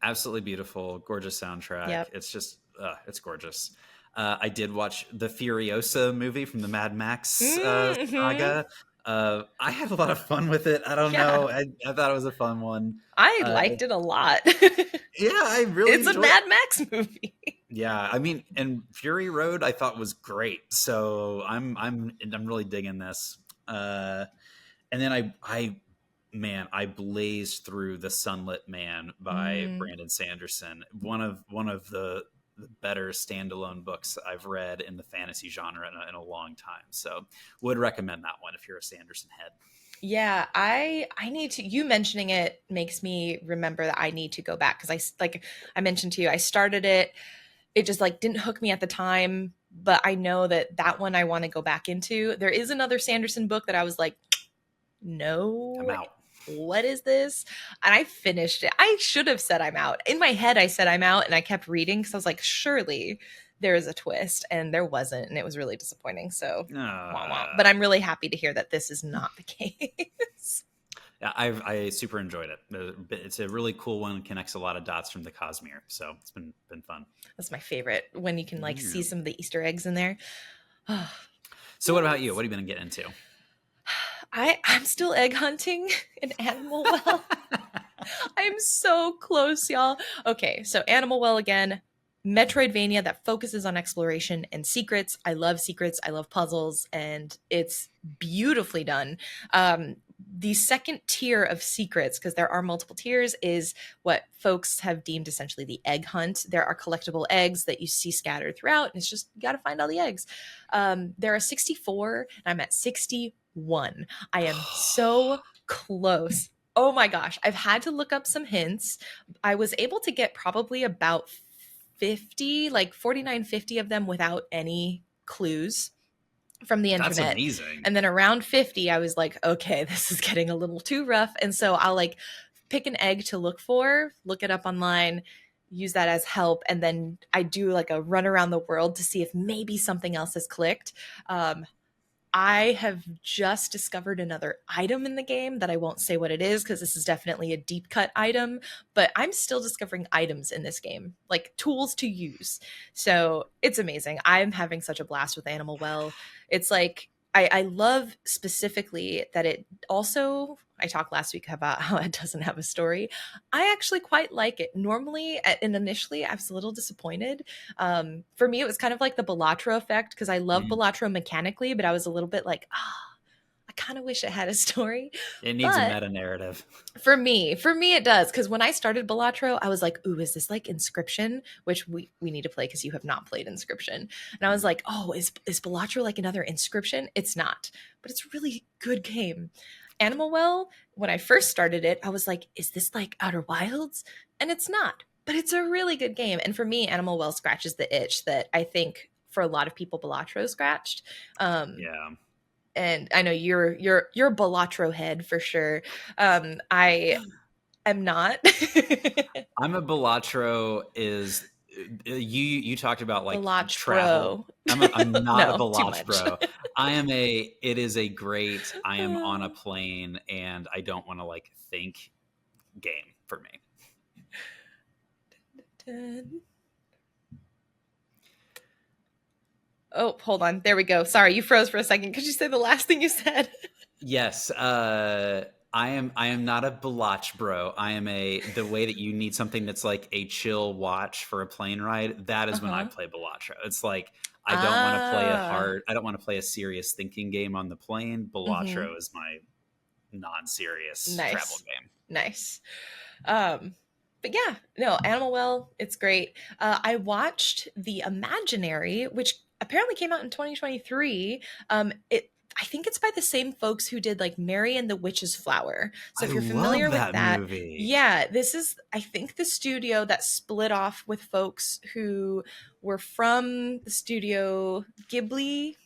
Absolutely beautiful, gorgeous soundtrack. Yep. It's just, it's gorgeous. I did watch the Furiosa movie from the Mad Max saga. I had a lot of fun with it. I don't know. I thought it was a fun one. I liked it a lot. Yeah, I really It's a Mad Max movie. Yeah, I mean, and Fury Road I thought was great. So I'm really digging this. And then I blazed through The Sunlit Man by Brandon Sanderson. One of the better standalone books I've read in the fantasy genre in a long time. So would recommend that one if you're a Sanderson head. Yeah, I need to, you mentioning it makes me remember that I need to go back, because I mentioned to you, I started it. It just like didn't hook me at the time, but I know that one I want to go back into. There is another Sanderson book that I was like, no, I'm out. What is this? And I finished it. I should have said I'm out. In my head, I said I'm out, and I kept reading because I was like, surely there is a twist, and there wasn't, and it was really disappointing. So, wah, wah. But I'm really happy to hear that this is not the case. Yeah, I super enjoyed it. It's a really cool one. It connects a lot of dots from the Cosmere, so it's been fun. That's my favorite, when you can like see some of the Easter eggs in there. So what about you? What have you been getting into? I'm still egg hunting in Animal Well. I'm so close, y'all. Okay, so Animal Well again, Metroidvania that focuses on exploration and secrets. I love secrets. I love puzzles, and it's beautifully done. The second tier of secrets, because there are multiple tiers, is what folks have deemed essentially the egg hunt. There are collectible eggs that you see scattered throughout, and it's just, you got to find all the eggs. There are 64, and I'm at 61. I am so close. Oh my gosh. I've had to look up some hints. I was able to get probably about 50, like 49, 50 of them without any clues from the internet. That's amazing. And then around 50, I was like, okay, this is getting a little too rough. And so I'll like pick an egg to look for, look it up online, use that as help. And then I do like a run around the world to see if maybe something else has clicked. I have just discovered another item in the game that I won't say what it is, because this is definitely a deep cut item, but I'm still discovering items in this game, like tools to use. So it's amazing. I'm having such a blast with Animal Well. It's like, I love specifically that it also, I talked last week about how it doesn't have a story. I actually quite like it. Normally, and initially, I was a little disappointed. For me, it was kind of like the Balatro effect, because I love Balatro mechanically, but I was a little bit like, I kind of wish it had a story. It needs a meta narrative. For me it does, because when I started Balatro, I was like, ooh, is this like Inscription, which we need to play because you have not played Inscription. And I was like, oh, is Balatro like another Inscription? It's not, but it's a really good game. Animal Well, when I first started it, I was like, is this like Outer Wilds? And it's not, but it's a really good game. And for me, Animal Well scratches the itch that I think for a lot of people Balatro scratched. Yeah. And I know you're Balatro head for sure. I am not. I'm a Balatro is you talked about like Balatro. travel. I'm not No, a Balatro. It is a great, I am on a plane and I don't want to like think game for me. Oh, hold on. There we go. Sorry, you froze for a second. Could you say the last thing you said? Yes. I am not a Balach bro. I am the way that you need something that's like a chill watch for a plane ride. That is when I play Balatro. It's like, I don't want to play I don't want to play a serious thinking game on the plane. Balatro is my non-serious travel game. Nice. But yeah, no, Animal Well, it's great. I watched The Imaginary, which apparently came out in 2023. I think it's by the same folks who did like Mary and the Witch's Flower. So I if you're love familiar with that that, movie. yeah, this is, I think, the studio that split off with folks who were from the studio Ghibli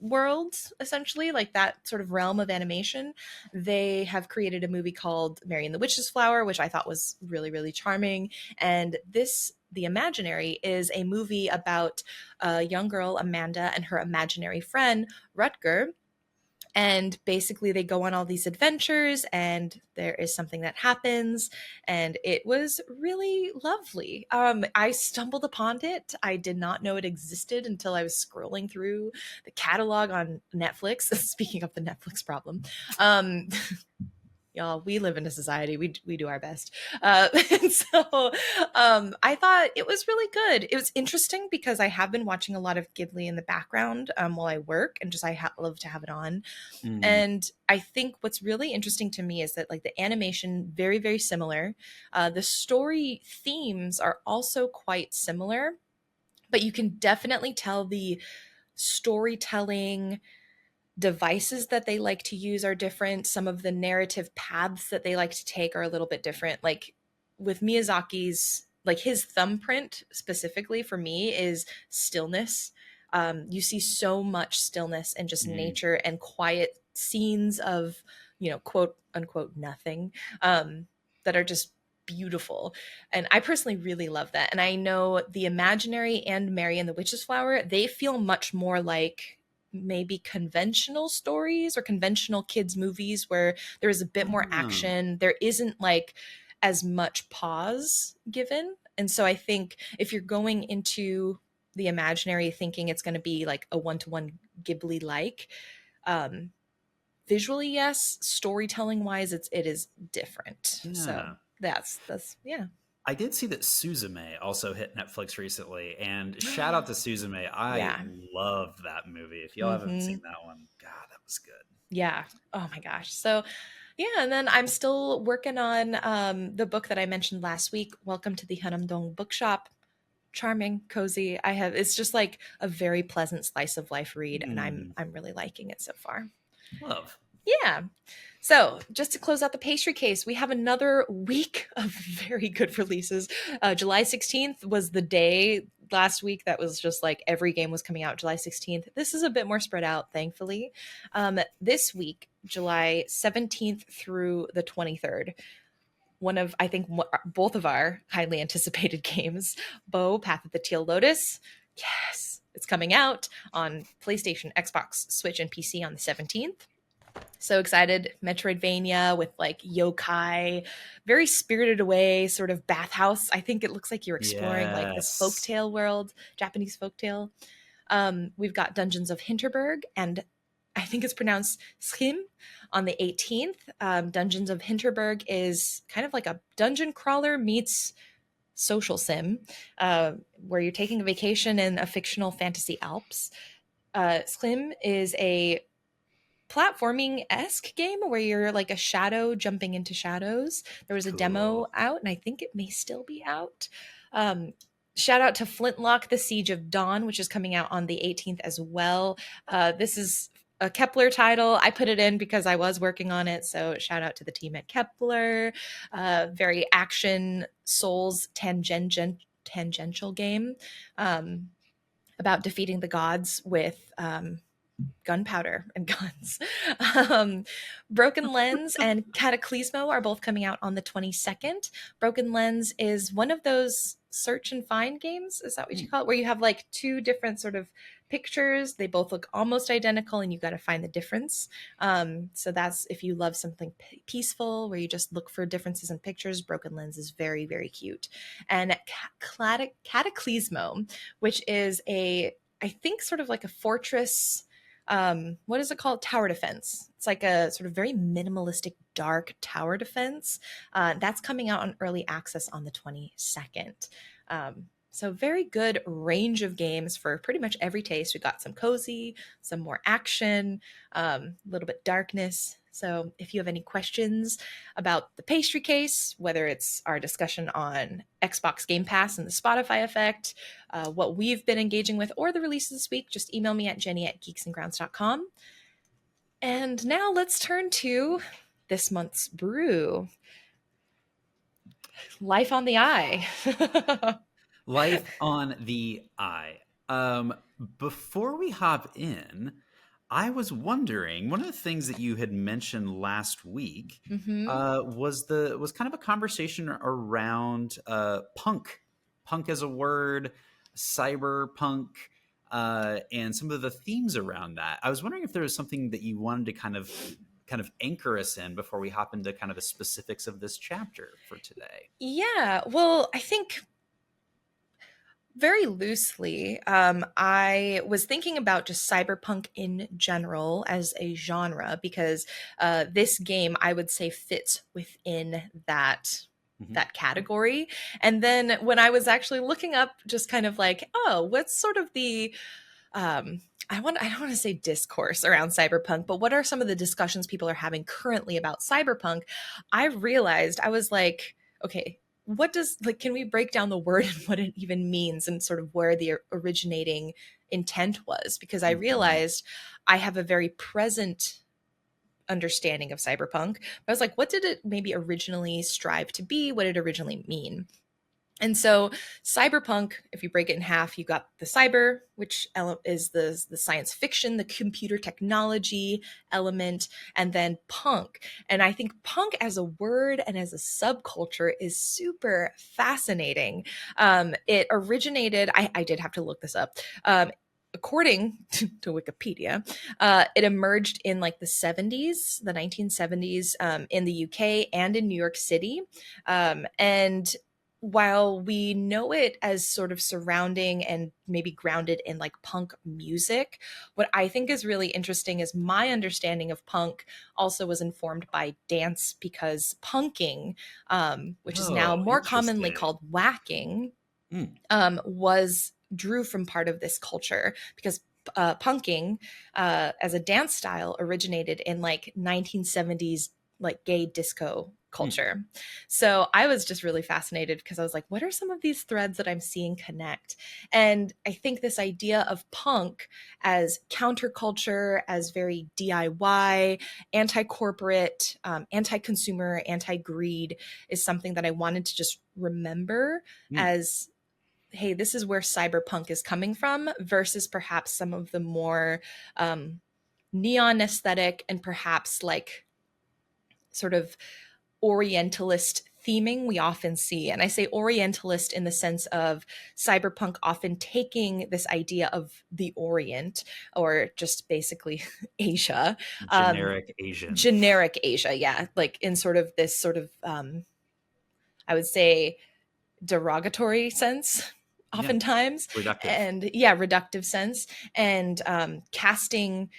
world, essentially, like that sort of realm of animation. They have created a movie called Mary and the Witch's Flower, which I thought was really, really charming. And this, The Imaginary, is a movie about a young girl, Amanda, and her imaginary friend, Rutger. And basically, they go on all these adventures, and there is something that happens, and it was really lovely. I stumbled upon it. I did not know it existed until I was scrolling through the catalog on Netflix. Speaking of the Netflix problem, um, y'all, we live in a society, we do our best. And so I thought it was really good. It was interesting because I have been watching a lot of Ghibli in the background while I work, and just love to have it on. Mm, And I think what's really interesting to me is that like the animation, very, very similar. The story themes are also quite similar, but you can definitely tell the storytelling devices that they like to use are different. Some of the narrative paths that they like to take are a little bit different. Like with Miyazaki's, like his thumbprint specifically for me is stillness. You see so much stillness and just mm. nature and quiet scenes of, quote unquote, nothing, that are just beautiful. And I personally really love that. And I know The Imaginary and Mary and the Witch's Flower, they feel much more like maybe conventional stories or conventional kids movies where there is a bit more Oh, action. There isn't like as much pause given. And so I think if you're going into The Imaginary thinking it's going to be like a one-to-one Ghibli like, um visually yes, storytelling wise it is different. So yeah. that's yeah. I did see that Suzume also hit Netflix recently, and shout out to Suzume. I Yeah. love that movie. If y'all haven't Mhm. seen that one, God, that was good. Yeah. Oh my gosh. So yeah, and then I'm still working on the book that I mentioned last week, Welcome to the Hanamdong Bookshop. Charming, cozy. It's just like a very pleasant slice of life read, and Mm, I'm really liking it so far. love. Yeah. So, just to close out the pastry case, we have another week of very good releases. July 16th was the day last week that was just like every game was coming out July 16th. This is a bit more spread out, thankfully. This week, July 17th through the 23rd, one of, I think, both of our highly anticipated games, Bo Path of the Teal Lotus. Yes, it's coming out on PlayStation, Xbox, Switch, and PC on the 17th. So excited. Metroidvania with like yokai, very spirited away, sort of bathhouse. I think it looks like you're exploring like this Yes. folktale world, Japanese folktale. We've got Dungeons of Hinterberg, and I think it's pronounced Schim on the 18th. Dungeons of Hinterberg is kind of like a dungeon crawler meets social sim, where you're taking a vacation in a fictional fantasy Alps. Schim is a platforming-esque game where you're like a shadow jumping into shadows. There was a demo Cool. out, and I think it may still be out. Um, Shout out to Flintlock: The Siege of Dawn, which is coming out on the 18th as well. This is a Kepler title. I put it in because I was working on it, so shout out to the team at Kepler. Very action Souls tangential game, about defeating the gods with gunpowder and guns. um, Broken Lens and Cataclysmo are both coming out on the 22nd. Broken Lens is one of those search and find games. Is that what you call it? Where you have like two different sort of pictures. They both look almost identical, and you got to find the difference. So that's if you love something peaceful where you just look for differences in pictures. Broken Lens is very, very cute. And Cataclysmo, which is I think sort of like a fortress, what is it called, tower defense. It's like a sort of very minimalistic dark tower defense. That's coming out on early access on the 22nd. So very good range of games for pretty much every taste. We got some cozy, some more action, a little bit darkness. So if you have any questions about the pastry case, whether it's our discussion on Xbox Game Pass and the Spotify effect, what we've been engaging with, or the releases this week, just email me at jenny@geeksandgrounds.com. And now let's turn to this month's brew. Life on the Eye. Life on the Eye. Before we hop in, I was wondering, one of the things that you had mentioned last week Mm-hmm. was kind of a conversation around punk as a word, cyberpunk, and some of the themes around that. I was wondering if there was something that you wanted to kind of anchor us in before we hop into kind of the specifics of this chapter for today. Yeah, well, I think very loosely, I was thinking about just cyberpunk in general as a genre because this game, I would say, fits within Mhm. that category. And then when I was actually looking up, just kind of like, oh, what's sort of the I don't want to say discourse around cyberpunk, but what are some of the discussions people are having currently about cyberpunk? I realized I was like, okay, what does like can we break down the word and what it even means and sort of where the originating intent was? Because I Mhm. realized I have a very present understanding of cyberpunk. But I was like, what did it maybe originally strive to be? What did it originally mean? And so, cyberpunk, if you break it in half, you got the cyber, which is the science fiction, the computer technology element, and then punk. And I think punk as a word and as a subculture is super fascinating. It originated, I did have to look this up. According to Wikipedia, it emerged in like the 70s, the 1970s, in the UK and in New York City. And while we know it as sort of surrounding and maybe grounded in like punk music, what I think is really interesting is my understanding of punk also was informed by dance because punking, which is now Oh, more commonly interesting. called whacking, Mm. was drew from part of this culture because punking as a dance style originated in like 1970s like gay disco Mm. culture. So I was just really fascinated because I was like, what are some of these threads that I'm seeing connect? And I think this idea of punk as counterculture, as very DIY, anti-corporate, anti-consumer, anti-greed is something that I wanted to just remember Mm. as hey, this is where cyberpunk is coming from versus perhaps some of the more neon aesthetic and perhaps like sort of orientalist theming we often see. And I say orientalist in the sense of cyberpunk often taking this idea of the Orient or just basically Asia, um, Generic Asian. generic Asia, yeah, like in sort of this sort of, I would say, derogatory sense Yeah. oftentimes Reductive. and yeah reductive sense and casting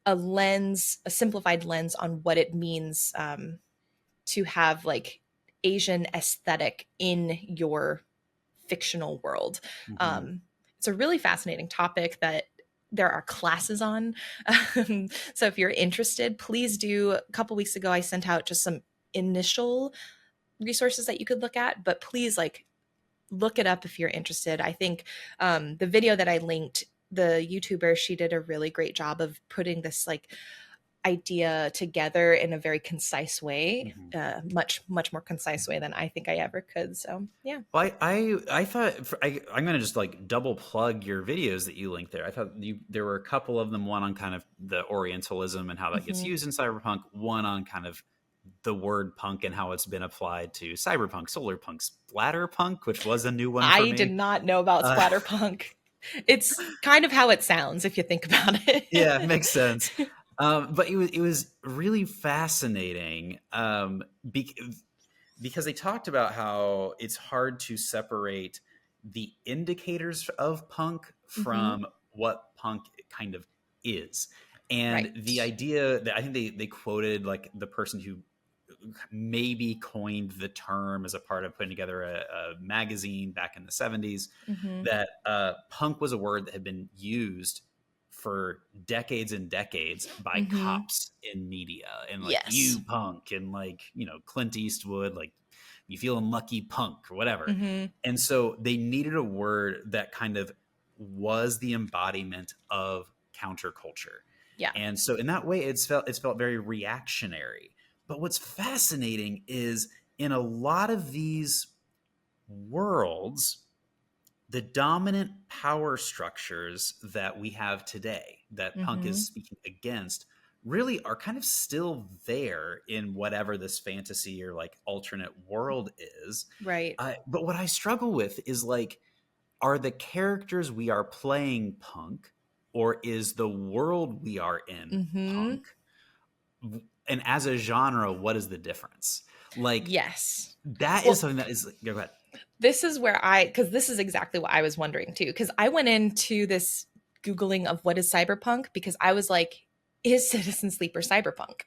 a lens a simplified lens on what it means to have like Asian aesthetic in your fictional world. Mhm. um, it's a really fascinating topic that there are classes on. So if you're interested, please do. A couple weeks ago I sent out just some initial resources that you could look at, but please like look it up if you're interested. I think the video that I linked, the YouTuber, she did a really great job of putting this like idea together in a very concise way, Mhm. much more concise way than I think I ever could. So yeah. Well, I thought I'm gonna just like double plug your videos that you linked there. I thought there were a couple of them. One on kind of the Orientalism and how that gets Mhm. used in cyberpunk. One on kind of the word punk and how it's been applied to cyberpunk, solar punk, splatterpunk, which was a new one for I did me. not know about Uh, splatterpunk. It's kind of how it sounds if you think about yeah, it. makes sense. But it was really fascinating because they talked about how it's hard to separate the indicators of punk Hmm. from what punk kind of is. And the Right. idea that I think they quoted like the person who maybe coined the term as a part of putting together a magazine back in the 70s, Hmm. that punk was a word that had been used for decades and decades by Hmm. cops in media, and like Yes. you punk, and like, Clint Eastwood, like you feeling lucky punk or whatever. Hmm. And so they needed a word that kind of was the embodiment of counterculture. Yeah. And so in that way, it's felt very reactionary. But what's fascinating is in a lot of these worlds, the dominant power structures that we have today that punk is Mm-hmm. speaking against really are kind of still there in whatever this fantasy or like alternate world is. Right. But what I struggle with is like, are the characters we are playing punk, or is the world we are in Mm-hmm. punk? And as a genre, what is the difference? Like, Yes. that is Well, something that is, go ahead. this is where because this is exactly what I was wondering too. Because I went into this Googling of what is cyberpunk because I was like, is Citizen Sleeper cyberpunk?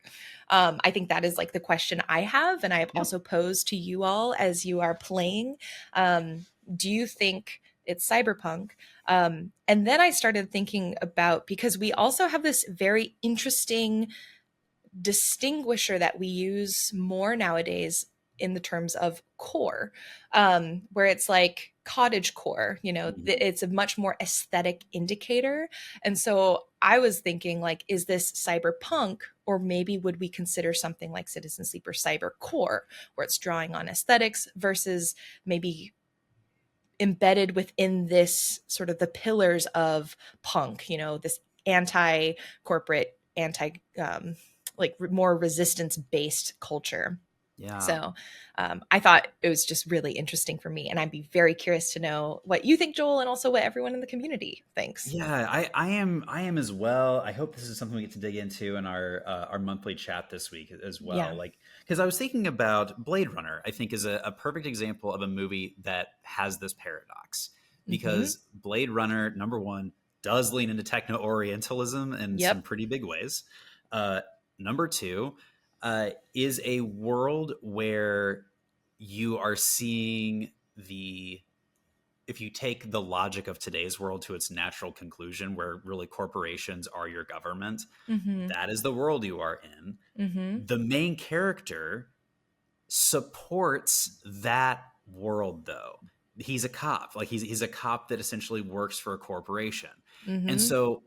I think that is like the question I have. And I have Yeah. also posed to you all as you are playing. Do you think it's cyberpunk? And then I started thinking about because we also have this very interesting distinguisher that we use more nowadays in the terms of core, where it's like cottage core, Mhm. it's a much more aesthetic indicator. And so I was thinking, like, is this cyberpunk, or maybe would we consider something like Citizen Sleeper cybercore, where it's drawing on aesthetics versus maybe embedded within this sort of the pillars of punk, this anti corporate, anti like more resistance based culture. Yeah. So I thought it was just really interesting for me. And I'd be very curious to know what you think, Joel, and also what everyone in the community thinks. Yeah, I am as well. I hope this is something we get to dig into in our monthly chat this week as well. Yeah. Like, because I was thinking about Blade Runner, I think is a perfect example of a movie that has this paradox. Mm-hmm. Because Blade Runner, number one, does lean into techno Orientalism in some Yep. pretty big ways. Uh, Number two, is a world where you are seeing the if you take the logic of today's world to its natural conclusion, where really corporations are your government, Mm-hmm. that is the world you are in. Mm-hmm. The main character supports that world, though. He's a cop. Like he's a cop that essentially works for a corporation, and Mm-hmm. so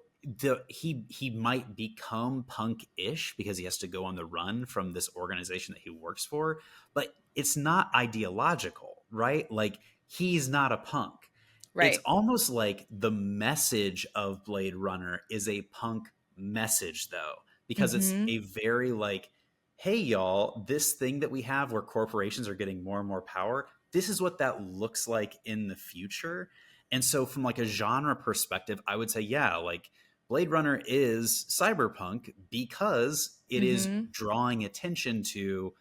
he might become punk-ish because he has to go on the run from this organization that he works for, but it's not ideological, right? Like he's not a punk. It's Right. almost like the message of Blade Runner is a punk message, though, because it's Mm-hmm. a very like, hey y'all, this thing that we have where corporations are getting more and more power, this is what that looks like in the future. And so from like a genre perspective, I would say, yeah, like Blade Runner is cyberpunk because it is Mm-hmm. drawing attention to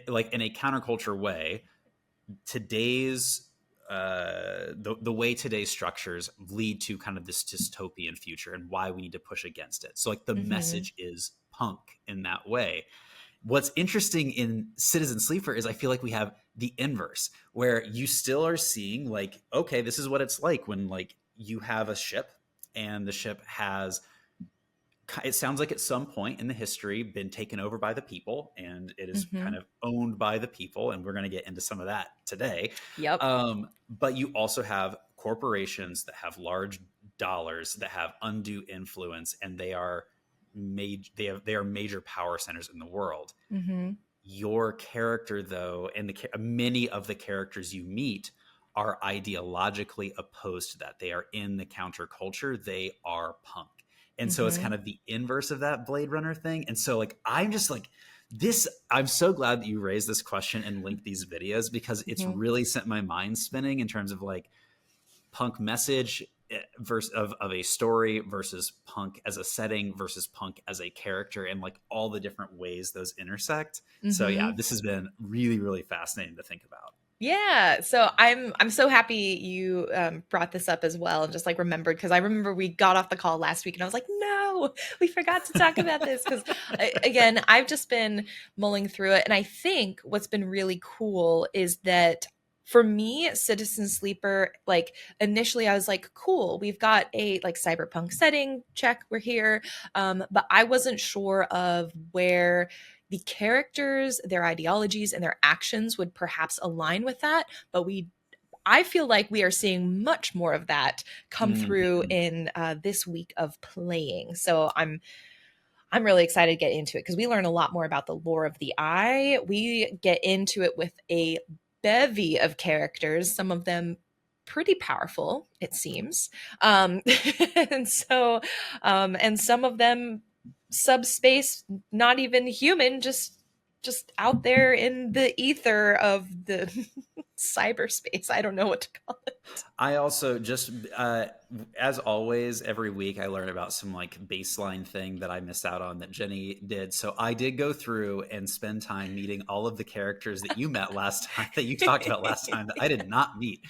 like in a counterculture way today's the way today's structures lead to kind of this dystopian future and why we need to push against it. So like the Mm-hmm. message is punk in that way. What's interesting in Citizen Sleeper is I feel like we have the inverse, where you still are seeing like, okay, this is what it's like when like you have a ship and the ship has, it sounds like at some point in the history been taken over by the people and it is Mm-hmm. kind of owned by the people, and we're going to get into some of that today. Yep. But you also have corporations that have large dollars that have undue influence, and they are major power centers in the world. Mm-hmm. Your character, though, and many of the characters you meet are ideologically opposed to that. They are in the counterculture. They are punk. And so it's Mm-hmm. kind of the inverse of that Blade Runner thing. And so like I'm just like this, I'm so glad that you raised this question and linked these videos, because it's Mm-hmm. really sent my mind spinning in terms of like punk message versus of a story versus punk as a setting versus punk as a character, and like all the different ways those intersect. So yeah, Mm-hmm. this has been really, really fascinating to think about. Yeah, so I'm so happy you brought this up as well, and just like remembered, because I remember we got off the call last week and I was like, no, we forgot to talk about this, because again, I've just been mulling through it, and I think what's been really cool is that for me, Citizen Sleeper, like initially I was like, cool, we've got a like cyberpunk setting, check, we're here, but I wasn't sure of where the characters, their ideologies, and their actions would perhaps align with that. But I feel like we are seeing much more of that come through Mhm. in this week of playing. So I'm really excited to get into it because we learn a lot more about the lore of the eye. We get into it with a bevy of characters, some of them pretty powerful, it seems. Um, and so, and some of them subspace, not even human, just out there in the ether of the cyberspace. I don't know what to call it. I also just, as always, every week I learn about some like baseline thing that I missed out on that Jenny did. So I did go through and spend time meeting all of the characters that you met last time, that you talked about last time, that I did not meet.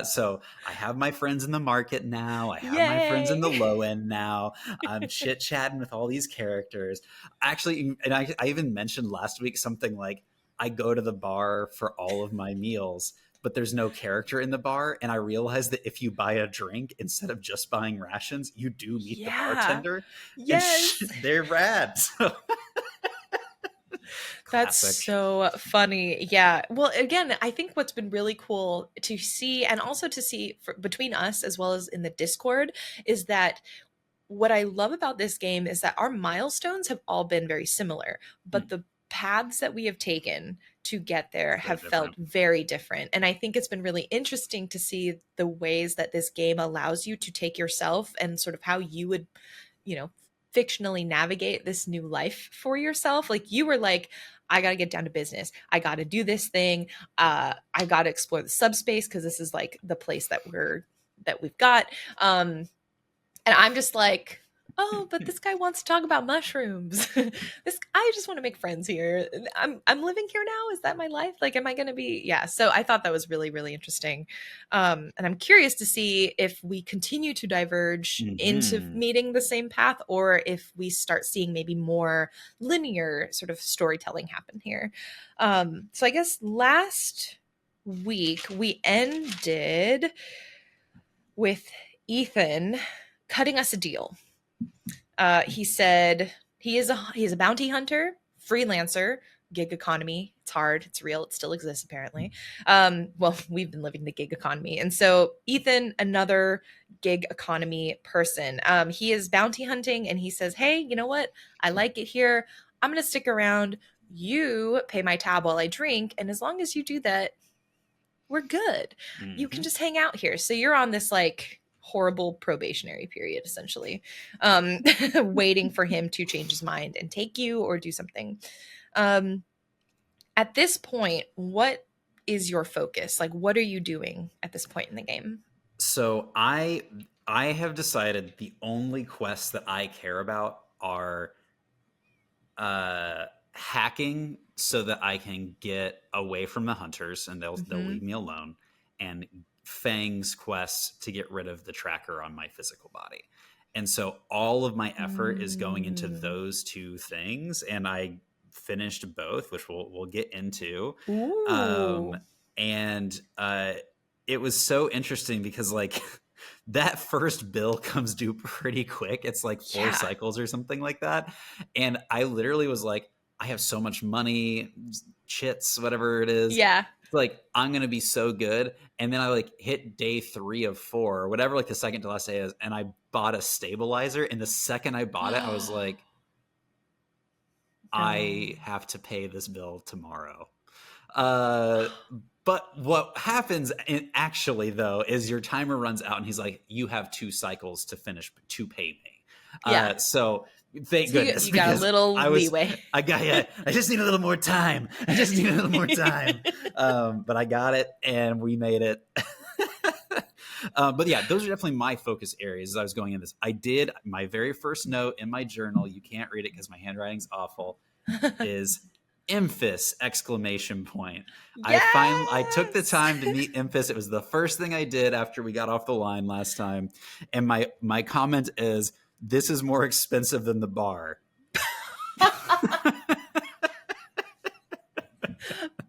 So I have my friends in the market now. I have my friends in Yay! the low end now. I'm chit chatting with all these characters. Actually, and I even mentioned last week something like I go to the bar for all of my meals, but there's no character in the bar. And I realized that if you buy a drink instead of just buying rations, you do meet the Yeah. bartender, and Yes. they're rad. So, That's classic. so funny. Yeah. Well, again, I think what's been really cool to see, and also to see between us as well as in the Discord, is that what I love about this game is that our milestones have all been very similar, but Mm, the paths that we have taken to get there so have felt different. very different. And I think it's been really interesting to see the ways that this game allows you to take yourself and sort of how you would, you know, fictionally navigate this new life for yourself. Like you were like, I got to get down to business. I got to do this thing. I got to explore the subspace because this is like the place that we've got. And I'm just like, oh, but this guy wants to talk about mushrooms. I just want to make friends here. I'm living here now. Is that my life? Like, am I going to be? Yeah. So I thought that was really, really interesting. And I'm curious to see if we continue to diverge into Hmm. meeting the same path, or if we start seeing maybe more linear sort of storytelling happen here. So I guess last week we ended with Ethan cutting us a deal. He said he is a bounty hunter, freelancer, gig economy. It's hard. It's real. It still exists apparently. Well, we've been living the gig economy, and so Ethan, another gig economy person, he is bounty hunting, and he says, "Hey, you know what? I like it here. I'm gonna stick around. You pay my tab while I drink, and as long as you do that, we're good. You can Hmm. just hang out here." So you're on this like horrible probationary period essentially, waiting for him to change his mind and take you or do something. um, at this point, what is your focus? Like, what are you doing at this point in the game? So I have decided the only quests that I care about are hacking so that I can get away from the hunters and they'll Mm-hmm. leave me alone, and Fang's quest to get rid of the tracker on my physical body. And so all of my effort is going into Mm. those two things, and I finished both, which we'll get into. Um, Ooh. and it was so interesting because like that first bill comes due pretty quick. It's like 4 cycles or something like that. And I literally was like, I have so much money, chits, whatever it is. Yeah. Like, I'm going to be so good. And then I like hit day 3 of 4 or whatever, like the second to last day is. And I bought a stabilizer. And the second I bought it, I was like, No. I have to pay this bill tomorrow. Uh, but what happens actually though is your timer runs out, and he's like, "You have 2 cycles to finish to pay me." Yeah. So thank So you, goodness, you got a because little leeway. I got yeah. I just need a little more time. I just need a little more time. But I got it, and we made it. But yeah, those are definitely my focus areas as I was going in this. I did my very first note in my journal. You can't read it because my handwriting's awful. Is Emphas exclamation point. I took the Yes. time to meet Emphas. It was the first thing I did after we got off the line last time. And my comment is, this is more expensive than the bar.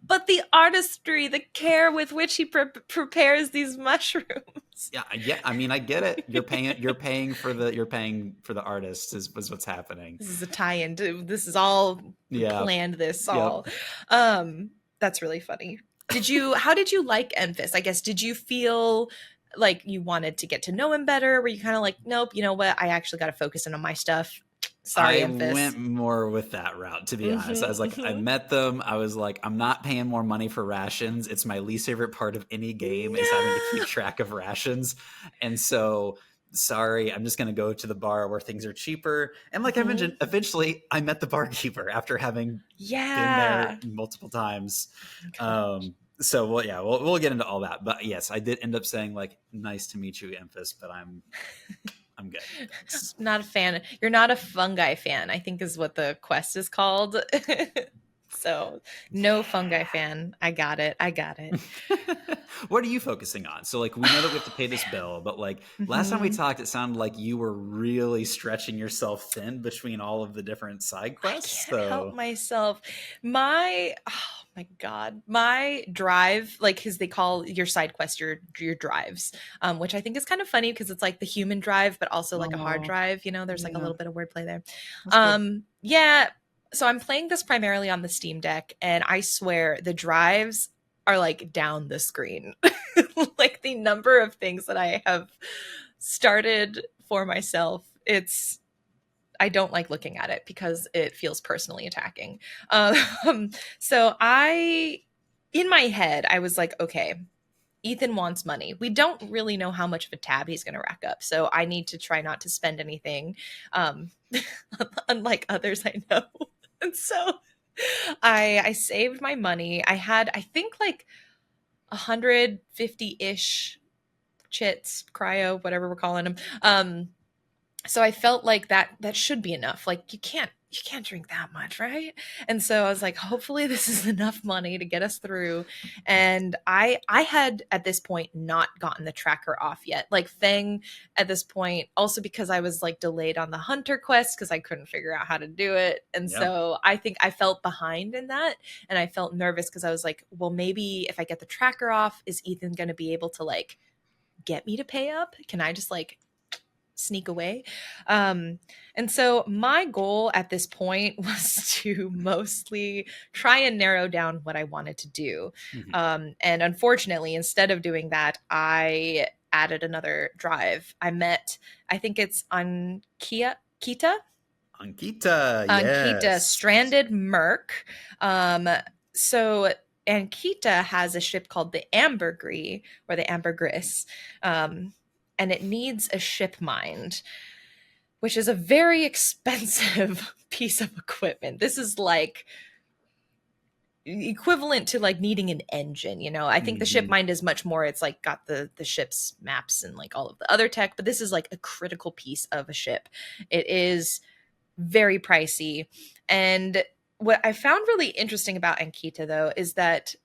But the artistry, the care with which he prepares these mushrooms. Yeah. I mean, I get it. You're paying for the artist is what's happening. This is a tie-in to this is all Yeah. planned, this Yep. all. That's really funny. how did you like Enfys? I guess, did you feel like you wanted to get to know him better? Were you kind of like, nope, you know what? I actually got to focus in on my stuff. Sorry, I Enfys. went more with that route, to be honest. I was like, I Mm-hmm. met them. I was like, I'm not paying more money for rations. It's my least favorite part of any game is having to keep No. track of rations. And so, sorry, I'm just going to go to the bar where things are cheaper. And like I Mhm. mentioned, eventually I met the barkeeper after having been there Yeah. multiple times. Oh gosh. So well, yeah, we'll get into all that. But yes, I did end up saying like, nice to meet you, Emphas, but I'm good. Thanks. Not a fan. You're not a fungi fan, I think is what the quest is called. So, no fungi fan. I got it. I got it. What are you focusing on? So like we know that we have to Oh pay this man. bill, but like last time we Mhm. talked, it sounded like you were really stretching yourself thin between all of the different side I quests. can't help So myself. Oh my god, my drive, like, because they call your side quest your drives, which I think is kind of funny because it's like the human drive, but also like a hard oh drive. You know, there's like a yeah, little bit of wordplay there. that's good. Yeah. So I'm playing this primarily on the Steam Deck, and I swear the drives are like down the screen. Like the number of things that I have started for myself, I don't like looking at it because it feels personally attacking. Um, so in my head, I was like, okay, Ethan wants money. We don't really know how much of a tab he's going to rack up. So I need to try not to spend anything, um, unlike others I know. And so I saved my money. I had, I think, like 150-ish chits, cryo, whatever we're calling them. So I felt like that should be enough. Like you can't drink that much, right? And so I was like, hopefully this is enough money to get us through. And I had at this point not gotten the tracker off yet. Like Feng at this point, also because I was like delayed on the hunter quest because I couldn't figure out how to do it. And Yeah. so I think I felt behind in that. And I felt nervous because I was like, well, maybe if I get the tracker off, is Ethan gonna be able to like get me to pay up? Can I just like sneak away? And so my goal at this point was to mostly try and narrow down what I wanted to do. Mhm. And unfortunately, instead of doing that, I added another drive. I think it's on Ankita, Kita, yes. stranded merc. Um, so Ankita has a ship called the Ambergris or the Ambergris, and it needs a ship mind, which is a very expensive piece of equipment. This is like equivalent to like needing an engine. I think the ship Mhm. mind is much more, it's like got the ship's maps and like all of the other tech, but this is like a critical piece of a ship. It is very pricey. And what I found really interesting about Ankita though is that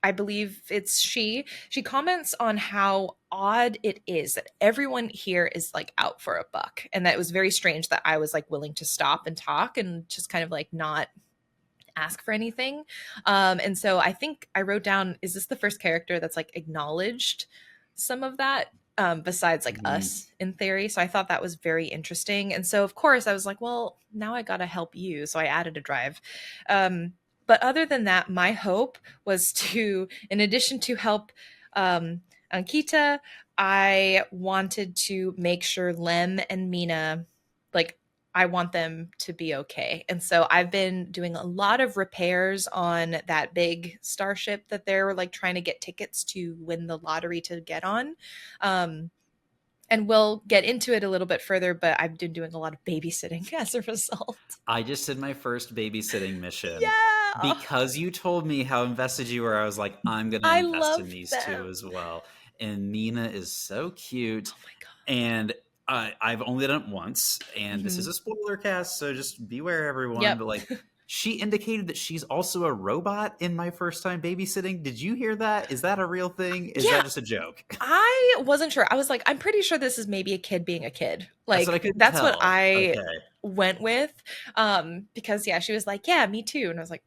I believe it's she comments on how odd it is that everyone here is like out for a buck, and that it was very strange that I was like willing to stop and talk and just kind of like not ask for anything. And so I think I wrote down, is this the first character that's like acknowledged some of that, besides like Mhm. us in theory? So I thought that was very interesting. And so of course I was like, well, now I gotta help you. So I added a drive. But other than that, my hope was to, in addition to help Ankita, I wanted to make sure Lem and Mina, like, I want them to be okay. And so I've been doing a lot of repairs on that big starship that they're like trying to get tickets to win the lottery to get on. Um, and we'll get into it a little bit further, but I've been doing a lot of babysitting as a result. I just did my first babysitting mission. Yeah. Because you told me how invested you were, I was like, I'm going to I invest in love these two them. as well. And Nina is so cute. Oh my God. And I've only done it once. And this is Mhm. a spoiler cast, so just beware, everyone. Yep. But like, she indicated that she's also a robot in my first time babysitting. Did you hear that? Is that a real thing? Is Yeah, that just a joke? I wasn't sure. I was like, I'm pretty sure this is maybe a kid being a kid. That's what I Like, couldn't that's what tell. I Okay. went with. Because yeah, she was like, yeah, me too. And I was like,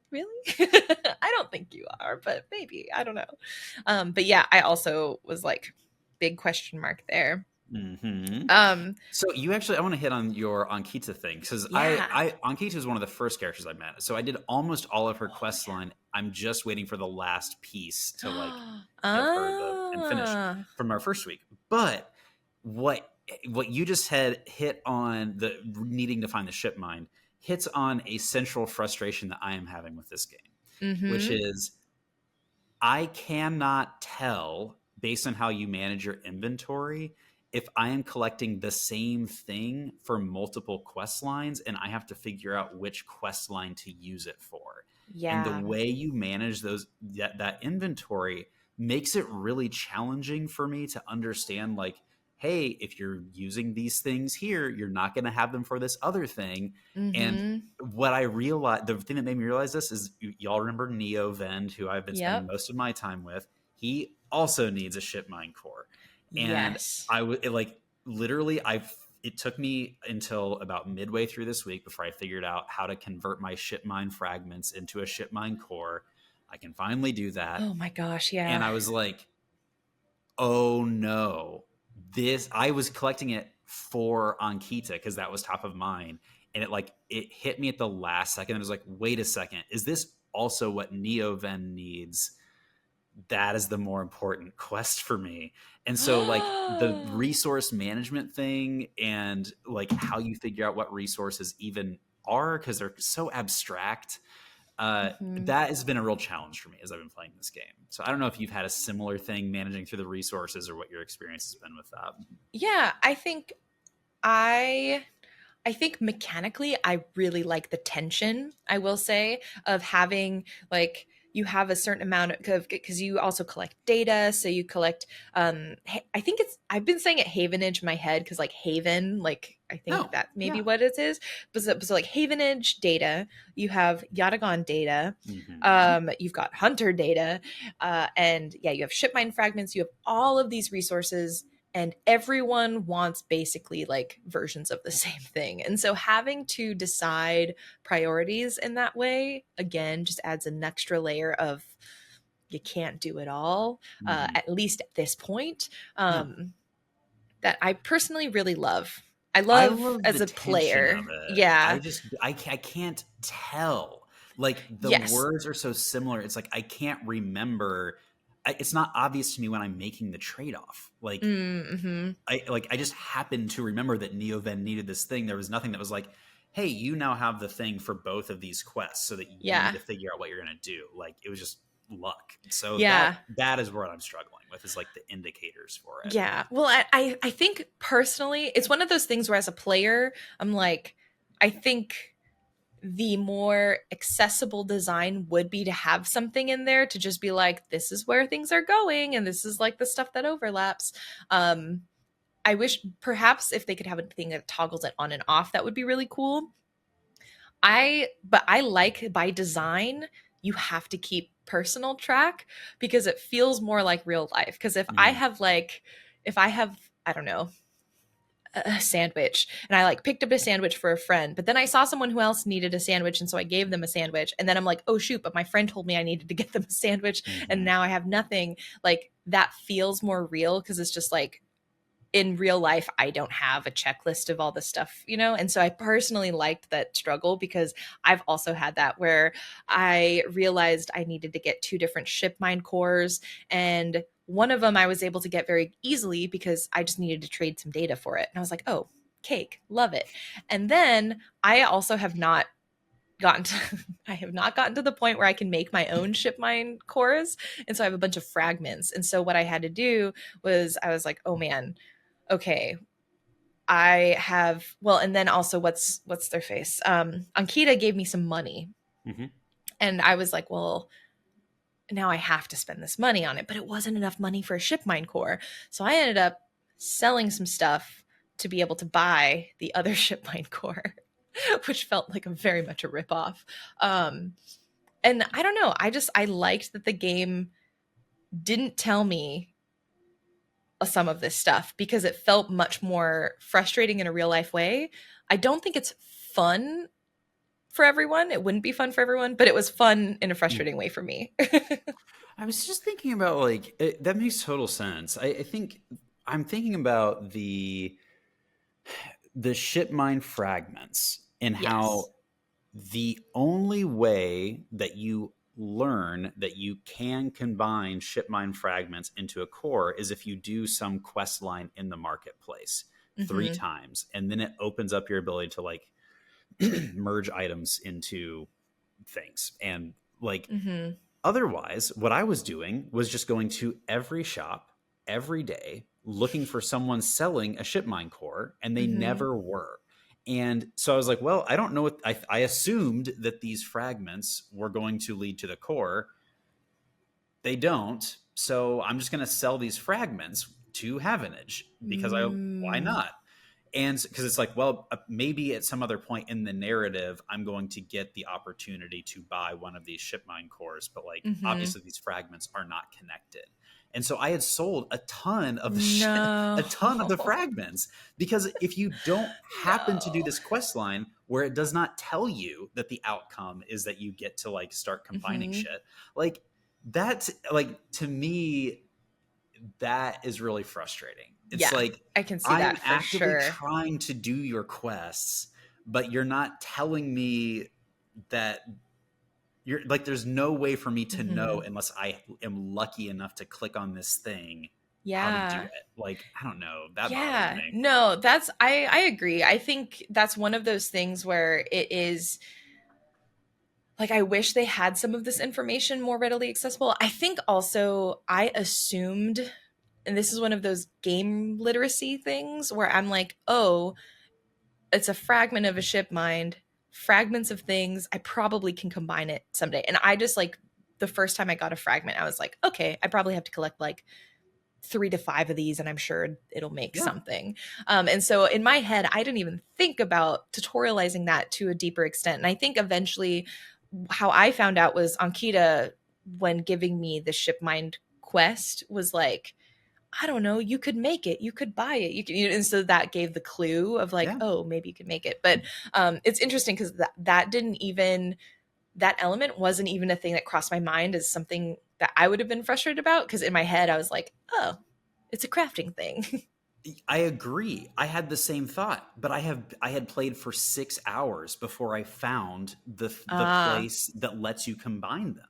really? I don't think you are, but maybe. I don't know. But yeah, I also was like, big question mark there. Mm-hmm. Um, So you actually, I want to hit on your Ankita thing because yeah. Ankita is one of the first characters I met. So I did almost all of her Oh quest line. I'm just waiting for the last piece to like yeah. give her the and finish Ah. from our first week. But what what you just had hit on the needing to find the ship mine hits on a central frustration that I am having with this game, which Mm-hmm. is I cannot tell based on how you manage your inventory if I am collecting the same thing for multiple quest lines and I have to figure out which quest line to use it for. And the Yeah. way you manage that inventory makes it really challenging for me to understand like, hey, if you're using these things here, you're not going to have them for this other thing. And Mm-hmm. what I realized, the thing that made me realize this is y'all remember Neo Vend, who I've been spending Yep. most of my time with. He also needs a ship mine core, and Yes. I would like literally. It took me until about midway through this week before I figured out how to convert my ship mine fragments into a ship mine core. I can finally do that, Oh my gosh, and yeah. I was like, oh no, this I was collecting it for Ankita because that was top of mind, and it hit me at the last second. I was like, wait a second, is this also what Neoven needs? That is the more important quest for me. And so like the resource management thing and like how you figure out what resources even are because they're so abstract, Mhm. that has been a real challenge for me as I've been playing this game. So I don't know if you've had a similar thing managing through the resources or what your experience has been with that. Yeah, I I think mechanically I really like the tension, I will say, of having like you have a certain amount of because you also collect data, so you collect I think it's I've been saying it havenage in my head because like haven, like I think Oh, that maybe yeah. what it is. But so like havenage data, you have Yatagan data, Mm-hmm. you've got hunter data, and yeah, you have ship mine fragments, you have all of these resources and everyone wants basically like versions of the same thing. And so having to decide priorities in that way, again, just adds an extra layer of you can't do it all, Mm-hmm. at least at this point, Yeah. that I personally really love. I I love love the as a tension of player. it. Yeah. I can't tell. Like the Yes. words are so similar. It's like I can't remember. It's not obvious to me when I'm making the trade off. Mm-hmm. I just happened to remember that Neoven needed this thing. There was nothing that was like, hey, you now have the thing for both of these quests, so that you need Yeah. to figure out what you're gonna do. Like it was just luck. So Yeah. that is what I'm struggling with is like the indicators for it. Yeah. Well, I think personally, it's one of those things where as a player, I'm like, I think the more accessible design would be to have something in there to just be like, this is where things are going, and this is like the stuff that overlaps. Um, I wish perhaps if they could have a thing that toggles it on and off, that would be really cool. But I like by design, you have to keep personal track because it feels more like real life. Because Mm-hmm. if I have, I don't know, a sandwich and I like picked up a sandwich for a friend, but then I saw someone who else needed a sandwich. And so I gave them a sandwich. And then I'm like, oh, shoot, but my friend told me I needed to get them a sandwich. And Mm-hmm. now I have nothing. Like that feels more real because it's just like, in real life, I don't have a checklist of all the stuff, you know? And so I personally liked that struggle because I've also had that where I realized I needed to get two different ship mine cores. And one of them I was able to get very easily because I just needed to trade some data for it. And I was like, oh, cake, love it. And then I also have not gotten to I have not gotten to the point where I can make my own ship mine cores. And so I have a bunch of fragments. And so what I had to do was I was like, oh man, okay, I have well, and then also what's their face? Ankita gave me some money, Mm-hmm. and I was like, well, now I have to spend this money on it, but it wasn't enough money for a ship mine core, so I ended up selling some stuff to be able to buy the other ship mine core, which felt like a very much a ripoff. Um, and I don't know, I liked that the game didn't tell me some of this stuff because it felt much more frustrating in a real life way. I don't think it's fun for everyone. It wouldn't be fun for everyone, but it was fun in a frustrating way for me. I was just thinking about like that makes total sense. I think I'm thinking about the ship mine fragments and how Yes. the only way that you learn that you can combine ship mine fragments into a core is if you do some quest line in the marketplace three Mm-hmm. times, and then it opens up your ability to like merge items into things. And like Mm-hmm. otherwise, what I was doing was just going to every shop every day looking for someone selling a ship mine core, and they Mm-hmm. never were. And so I was like, well, I don't know what I assumed that these fragments were going to lead to the core. They don't. So I'm just going to sell these fragments to Havenage because why Mm. not? And because it's like, well, maybe at some other point in the narrative I'm going to get the opportunity to buy one of these ship mine cores, but like Mm-hmm. obviously these fragments are not connected. And so I had sold a ton of No. a ton of the fragments, because if you don't happen to do No. this quest line where it does not tell you that the outcome is that you get to like start combining Mm-hmm. shit, like that, like to me, that is really frustrating. It's Yeah, like, I can see I'm that for actively sure. trying to do your quests, but you're not telling me that you're like, there's no way for me to know Mm-hmm. unless I am lucky enough to click on this thing how to do Yeah. it. Like, I don't know. That bothers Yeah. me. No, that's I agree. I think that's one of those things where it is like I wish they had some of this information more readily accessible. I think also I assumed, and this is one of those game literacy things where I'm like, "Oh, it's a fragment of a ship mind, fragments of things. I probably can combine it someday." And I just like the first time I got a fragment, I was like, "Okay, I probably have to collect like 3 to 5 of these and I'm sure it'll make Yeah. something." And so in my head, I didn't even think about tutorializing that to a deeper extent. And I think eventually how I found out was Ankita, when giving me the ship mind quest, was like, I don't know, you could make it, you could buy it, you could, and so that gave the clue of like, Yeah. oh, maybe you could make it. But it's interesting because that didn't even, that element wasn't even a thing that crossed my mind as something that I would have been frustrated about, because in my head I was like, oh, it's a crafting thing. I agree. I had the same thought, but I had played for 6 hours before I found the Ah, place that lets you combine them.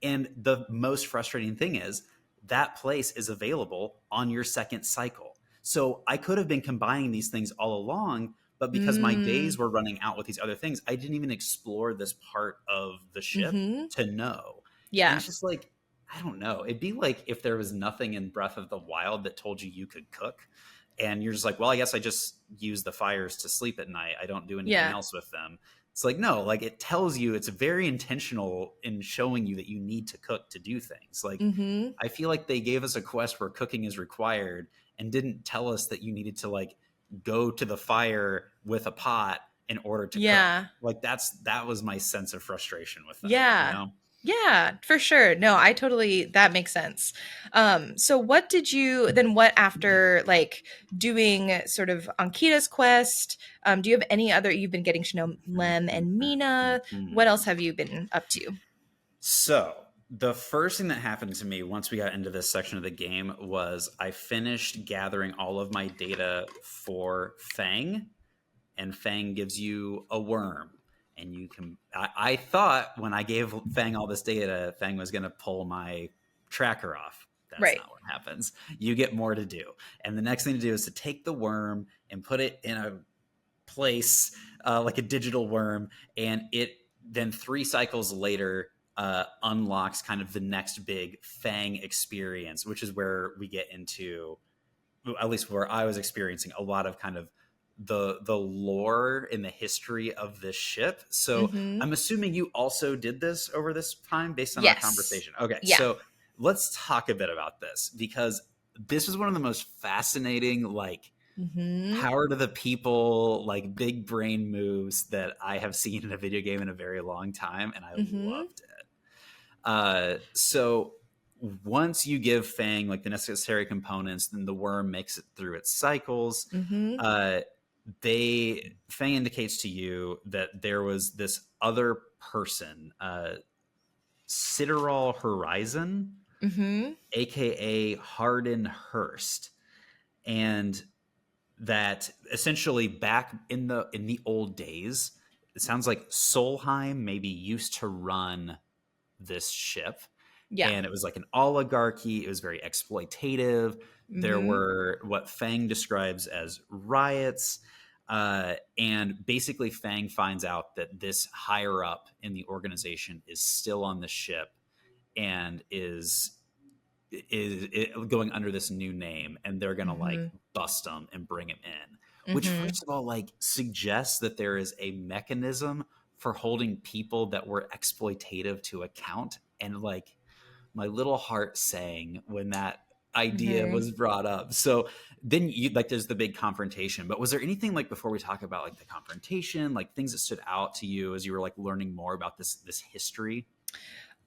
And the most frustrating thing is that place is available on your second cycle. So I could have been combining these things all along, but because my days mm, were running out with these other things, I didn't even explore this part of the ship mm-hmm. to know. And Yeah. it's just like, I don't know. It'd be like if there was nothing in Breath of the Wild that told you could cook, and you're just like, well, I guess I just use the fires to sleep at night. I don't do anything Yeah. else with them. It's like, no, like it tells you, it's very intentional in showing you that you need to cook to do things. Like, Mm-hmm. I feel like they gave us a quest where cooking is required and didn't tell us that you needed to like go to the fire with a pot in order to cook. Yeah. Like that was my sense of frustration with that, you Yeah. know? Yeah, for sure. No, I totally, that makes sense. So what did you then, what after like doing sort of Ankita's quest, do you have any other, you've been getting to know Lem and Mina. What else have you been up to? So the first thing that happened to me once we got into this section of the game was I finished gathering all of my data for Fang, and Fang gives you a worm. And you can, I thought when I gave Fang all this data, Fang was going to pull my tracker off. That's Right. not what happens. You get more to do. And the next thing to do is to take the worm and put it in a place, like a digital worm, and it then 3 cycles later unlocks kind of the next big Fang experience, which is where we get into, at least where I was experiencing a lot of kind of the lore and the history of this ship. So Mm-hmm. I'm assuming you also did this over this time based on our Yes. conversation. Okay, Yeah. so let's talk a bit about this, because this is one of the most fascinating, like, Mm-hmm. power to the people, like big brain moves that I have seen in a video game in a very long time, and I Mm-hmm. loved it. So once you give Fang like the necessary components, then the worm makes it through its cycles. Mm-hmm. Uh, Fang indicates to you that there was this other person, Citteral Horizon, Mm-hmm. aka Hardin Hurst, and that essentially back in the old days, it sounds like Solheim maybe used to run this ship, Yeah. and it was like an oligarchy. It was very exploitative. There Mm-hmm. were what Fang describes as riots. And basically, Fang finds out that this higher up in the organization is still on the ship and is going under this new name, and they're gonna like Mm-hmm. bust him and bring him in. Which, Mm-hmm. first of all, like suggests that there is a mechanism for holding people that were exploitative to account. And like my little heart sang when that idea Mm-hmm. was brought up. So then you like there's the big confrontation. But was there anything like before we talk about like the confrontation, like things that stood out to you as you were like learning more about this history?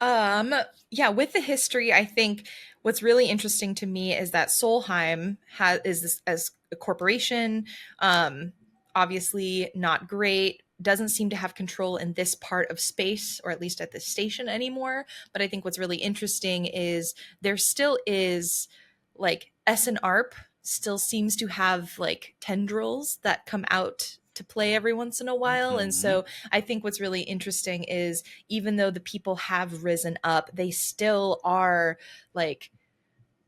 Um, yeah, with the history, I think what's really interesting to me is that Solheim is this as a corporation, um, obviously not great, doesn't seem to have control in this part of space, or at least at this station anymore. But I think what's really interesting is there still is like S and ARP still seems to have like tendrils that come out to play every once in a while. And Mm-hmm. so I think what's really interesting is even though the people have risen up, they still are like,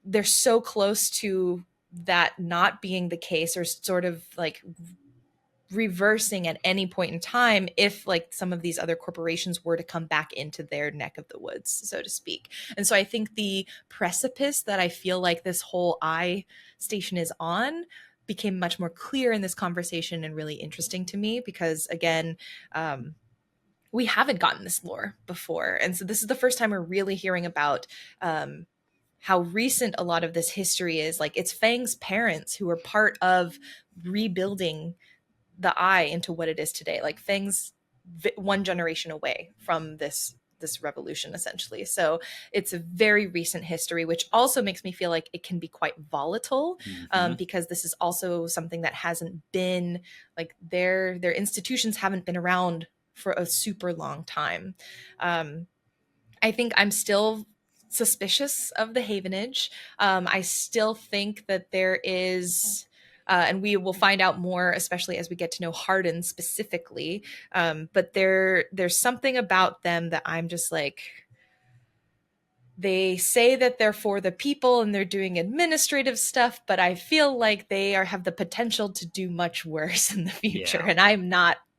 they're so close to that not being the case, or sort of like reversing at any point in time if like some of these other corporations were to come back into their neck of the woods, so to speak. And so I think the precipice that I feel like this whole eye station is on became much more clear in this conversation, and really interesting to me because again, we haven't gotten this lore before. And so this is the first time we're really hearing about how recent a lot of this history is. Like it's Fang's parents who were part of rebuilding the eye into what it is today. Like Fang's one generation away from this revolution essentially. So it's a very recent history, which also makes me feel like it can be quite volatile, Mm-hmm. because this is also something that hasn't been like their institutions haven't been around for a super long time. um, I think I'm still suspicious of the Havenage. I still think that there is, and we will find out more, especially as we get to know Hardin specifically. But there's something about them that I'm just like, they say that they're for the people and they're doing administrative stuff, but I feel like they have the potential to do much worse in the future. Yeah. And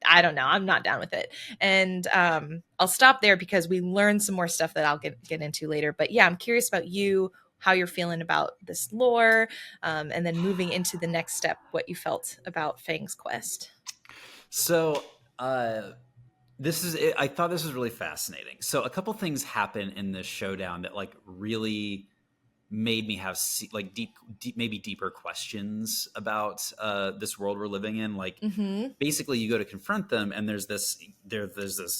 I don't know, I'm not down with it. And I'll stop there because we learned some more stuff that I'll get into later. But yeah, I'm curious about you, how you're feeling about this lore, and then moving into the next step, what you felt about Fang's quest. So, I thought this was really fascinating. So a couple things happen in this showdown that like really made me have like maybe deeper questions about this world we're living in. Like Mm-hmm. basically you go to confront them, and there's this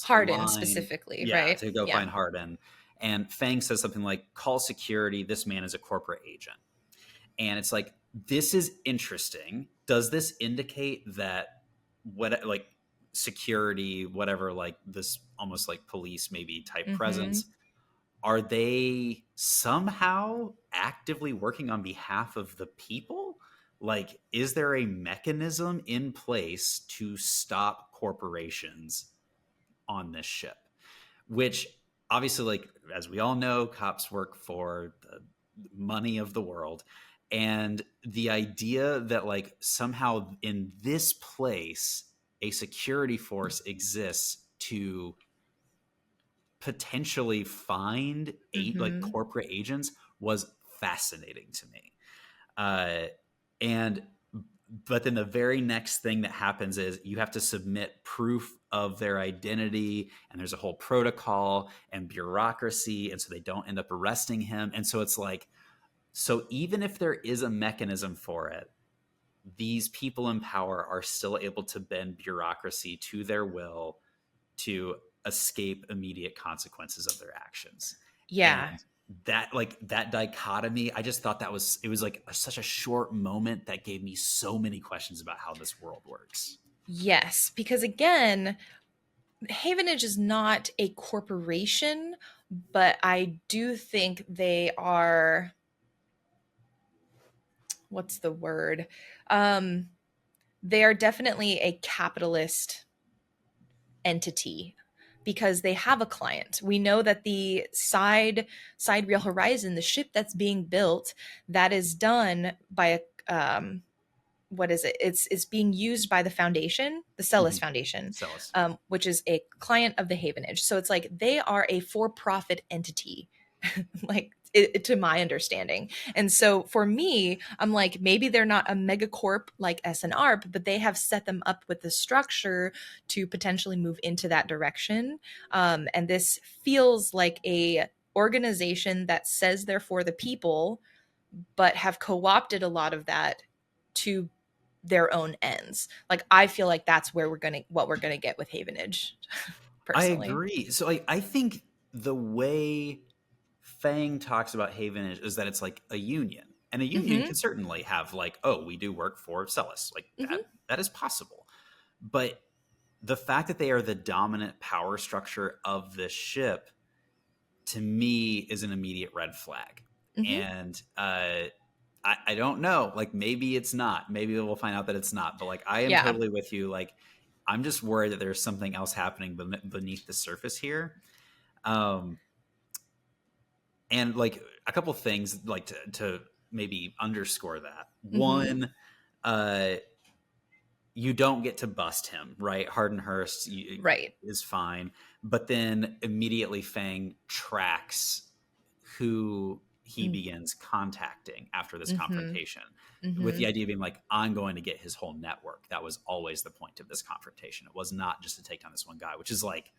Hardin line, specifically, yeah, right? to go Yeah. find Hardin. And Fang says something like, call security, this man is a corporate agent. And it's like, this is interesting. Does this indicate that what like security, whatever, like this almost like police maybe type Mm-hmm. presence, are they somehow actively working on behalf of the people? Like, is there a mechanism in place to stop corporations on this ship? Which obviously, like, as we all know, cops work for the money of the world. And the idea that, like, somehow in this place, a security force exists to potentially find like Mm-hmm. corporate agents was fascinating to me. Uh, and but then the very next thing that happens is you have to submit proof of their identity, and there's a whole protocol and bureaucracy, and so they don't end up arresting him. And so it's like, so even if there is a mechanism for it, these people in power are still able to bend bureaucracy to their will to escape immediate consequences of their actions. Yeah. And that, like, that dichotomy, I just thought it was like such a short moment that gave me so many questions about how this world works. Yes, because again, Havenage is not a corporation, but I do think they are what's the word? They are definitely a capitalist entity because they have a client. We know that the Real Horizon, the ship that's being built, that is done by a what is it? It's being used by the foundation, the Celis Foundation, Celis. which is a client of the Havenage. So it's like they are a for-profit entity, like to my understanding. And so for me, I'm like, maybe they're not a megacorp like SNR, but they have set them up with the structure to potentially move into that direction. And this feels like a organization that says they're for the people, but have co-opted a lot of that to their own ends. Like I feel like that's where what we're gonna get with Havenage, I personally. agree. So I think the way Fang talks about Haven is that it's like a union. And a union Mm-hmm. can certainly have like, oh, we do work for Celis. Like Mm-hmm. that is possible. But the fact that they are the dominant power structure of this ship, to me, is an immediate red flag. Mm-hmm. And I don't know. Like maybe it's not. Maybe we'll find out that it's not. But like I am Yeah. totally with you. Like I'm just worried that there's something else happening beneath the surface here. And like a couple things like to maybe underscore that. Mm-hmm. One, you don't get to bust him, right? Hardenhurst Right. is fine, but then immediately Fang tracks who he begins contacting after this Mm-hmm. confrontation, with Mm-hmm. the idea being like, I'm going to get his whole network. That was always the point of this confrontation. It was not just to take down this one guy, which is like,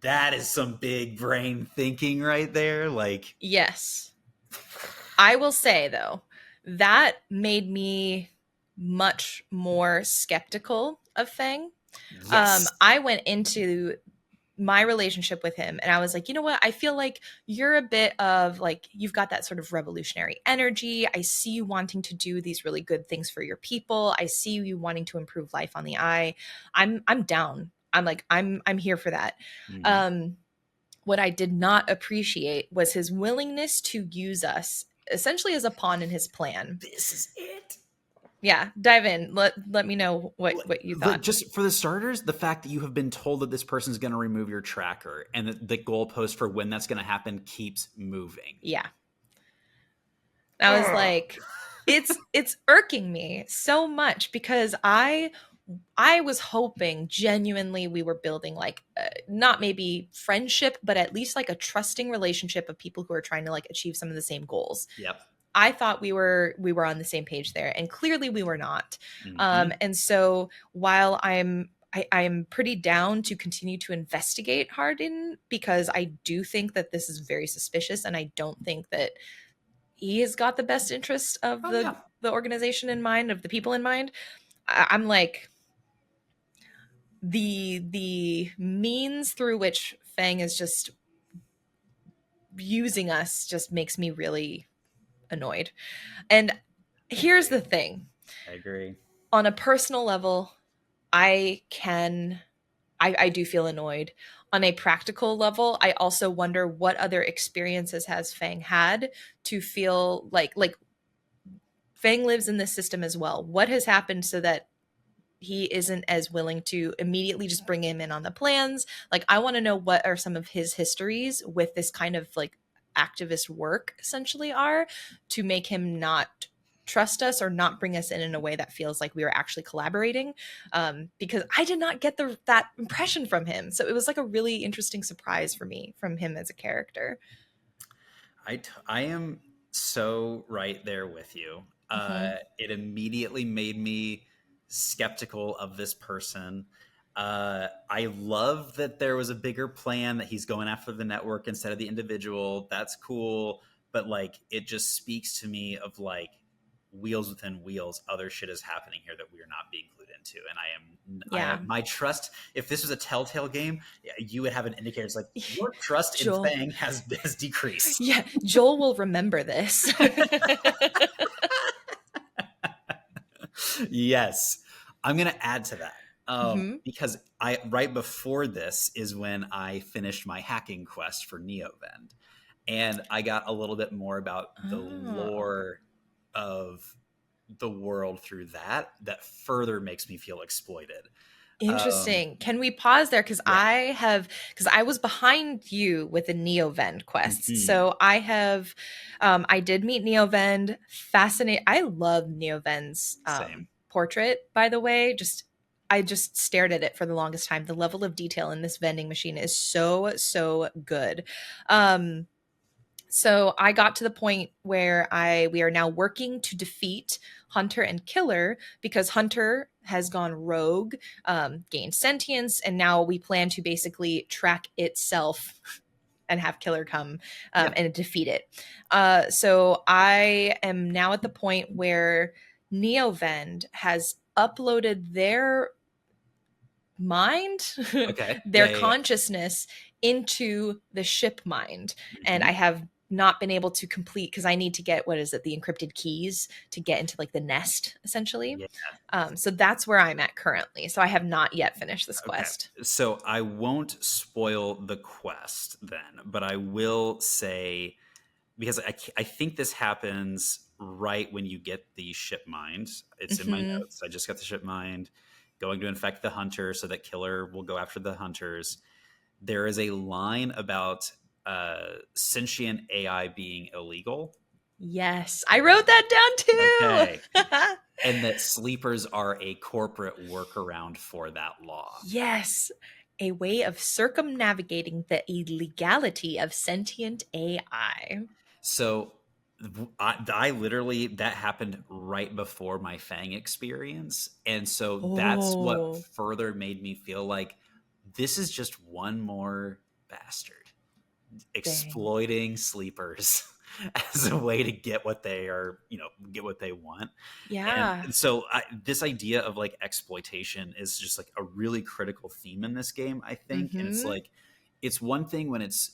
that is some big brain thinking right there. Like, Yes. I will say though, that made me much more skeptical of Fang. yes, I went into my relationship with him and I was like, you know what, I feel like you're a bit of like, you've got that sort of revolutionary energy. I see you wanting to do these really good things for your people. I see you wanting to improve life on the eye. I'm down. I'm here for that. mm-hmm. What I did not appreciate was his willingness to use us essentially as a pawn in his plan. This is it. Yeah, dive in. Let me know what you Like, thought. just for the starters, the fact that you have been told that this person's going to remove your tracker and that the goalpost for when that's going to happen keeps moving. Yeah. I was like, it's irking me so much because I was hoping genuinely we were building like not maybe friendship, but at least like a trusting relationship of people who are trying to like achieve some of the same goals. Yep. I thought we were on the same page there, and clearly we were not. Mm-hmm. And so while I'm pretty down to continue to investigate Hardin because I do think that this is very suspicious, and I don't think that he has got the best interest of Oh yeah. the organization in mind, of the people in mind. I'm like, the means through which Fang is just using us just makes me really annoyed. And here's the thing. I agree. On a personal level, I do feel annoyed. On a practical level, I also wonder what other experiences has Fang had to feel like Fang lives in this system as well. What has happened so that he isn't as willing to immediately just bring him in on the plans? Like, I want to know what are some of his histories with this kind of like activist work essentially are to make him not trust us or not bring us in a way that feels like we were actually collaborating, because I did not get that impression from him. So it was like a really interesting surprise for me from him as a character. I am so right there with you. Mm-hmm. It immediately made me skeptical of this person. I love that there was a bigger plan, that he's going after the network instead of the individual. That's cool. But like, it just speaks to me of like, wheels within wheels, other shit is happening here that we are not being clued into. And I am my trust. If this was a Telltale game, you would have an indicator. It's like, your trust in Fang has decreased. Yeah, Joel will remember this. Yes, I'm gonna add to that, Mm-hmm. because right before this is when I finished my hacking quest for Neovend, and I got a little bit more about the Oh. lore of the world through that further makes me feel exploited. Interesting. Can we pause there? Yeah. Because I was behind you with the Neovend quests. Mhm. So I did meet Neovend. Fascinating. I love Neovend's Same. portrait, by the way. I just stared at it for the longest time. The level of detail in this vending machine is so, so good. Um, so I got to the point where we are now working to defeat Hunter and Killer because Hunter has gone rogue, gained sentience, and now we plan to basically track itself and have Killer come Yeah. and defeat it. So I am now at the point where Neovend has uploaded their mind, Okay. their Yeah. Yeah. consciousness into the ship mind. Yeah. And Mhm. I have not been able to complete because I need to get what is it, the encrypted keys to get into like the nest essentially. Yeah. So that's where I'm at currently. So I have not yet finished this Okay. quest. So I won't spoil the quest then, but I will say, because I think this happens right when you get the ship mind. It's in my Hmm. notes. I just got the ship mind, going to infect the hunter so that Killer will go after the hunters. There is a line about sentient AI being illegal. Yes, I wrote that Okay. down too. And that sleepers are a corporate workaround for that law. Yes, a way of circumnavigating the illegality of sentient AI. So I literally, that happened right before my Fang experience. And so that's what Oh, further made me feel like this is just one more bastard dang. exploiting sleepers as a way to get what they are, get what they want. Yeah. And so this idea of like exploitation is just like a really critical theme in this game, I think. And it's Mm-hmm. like, it's one thing when it's,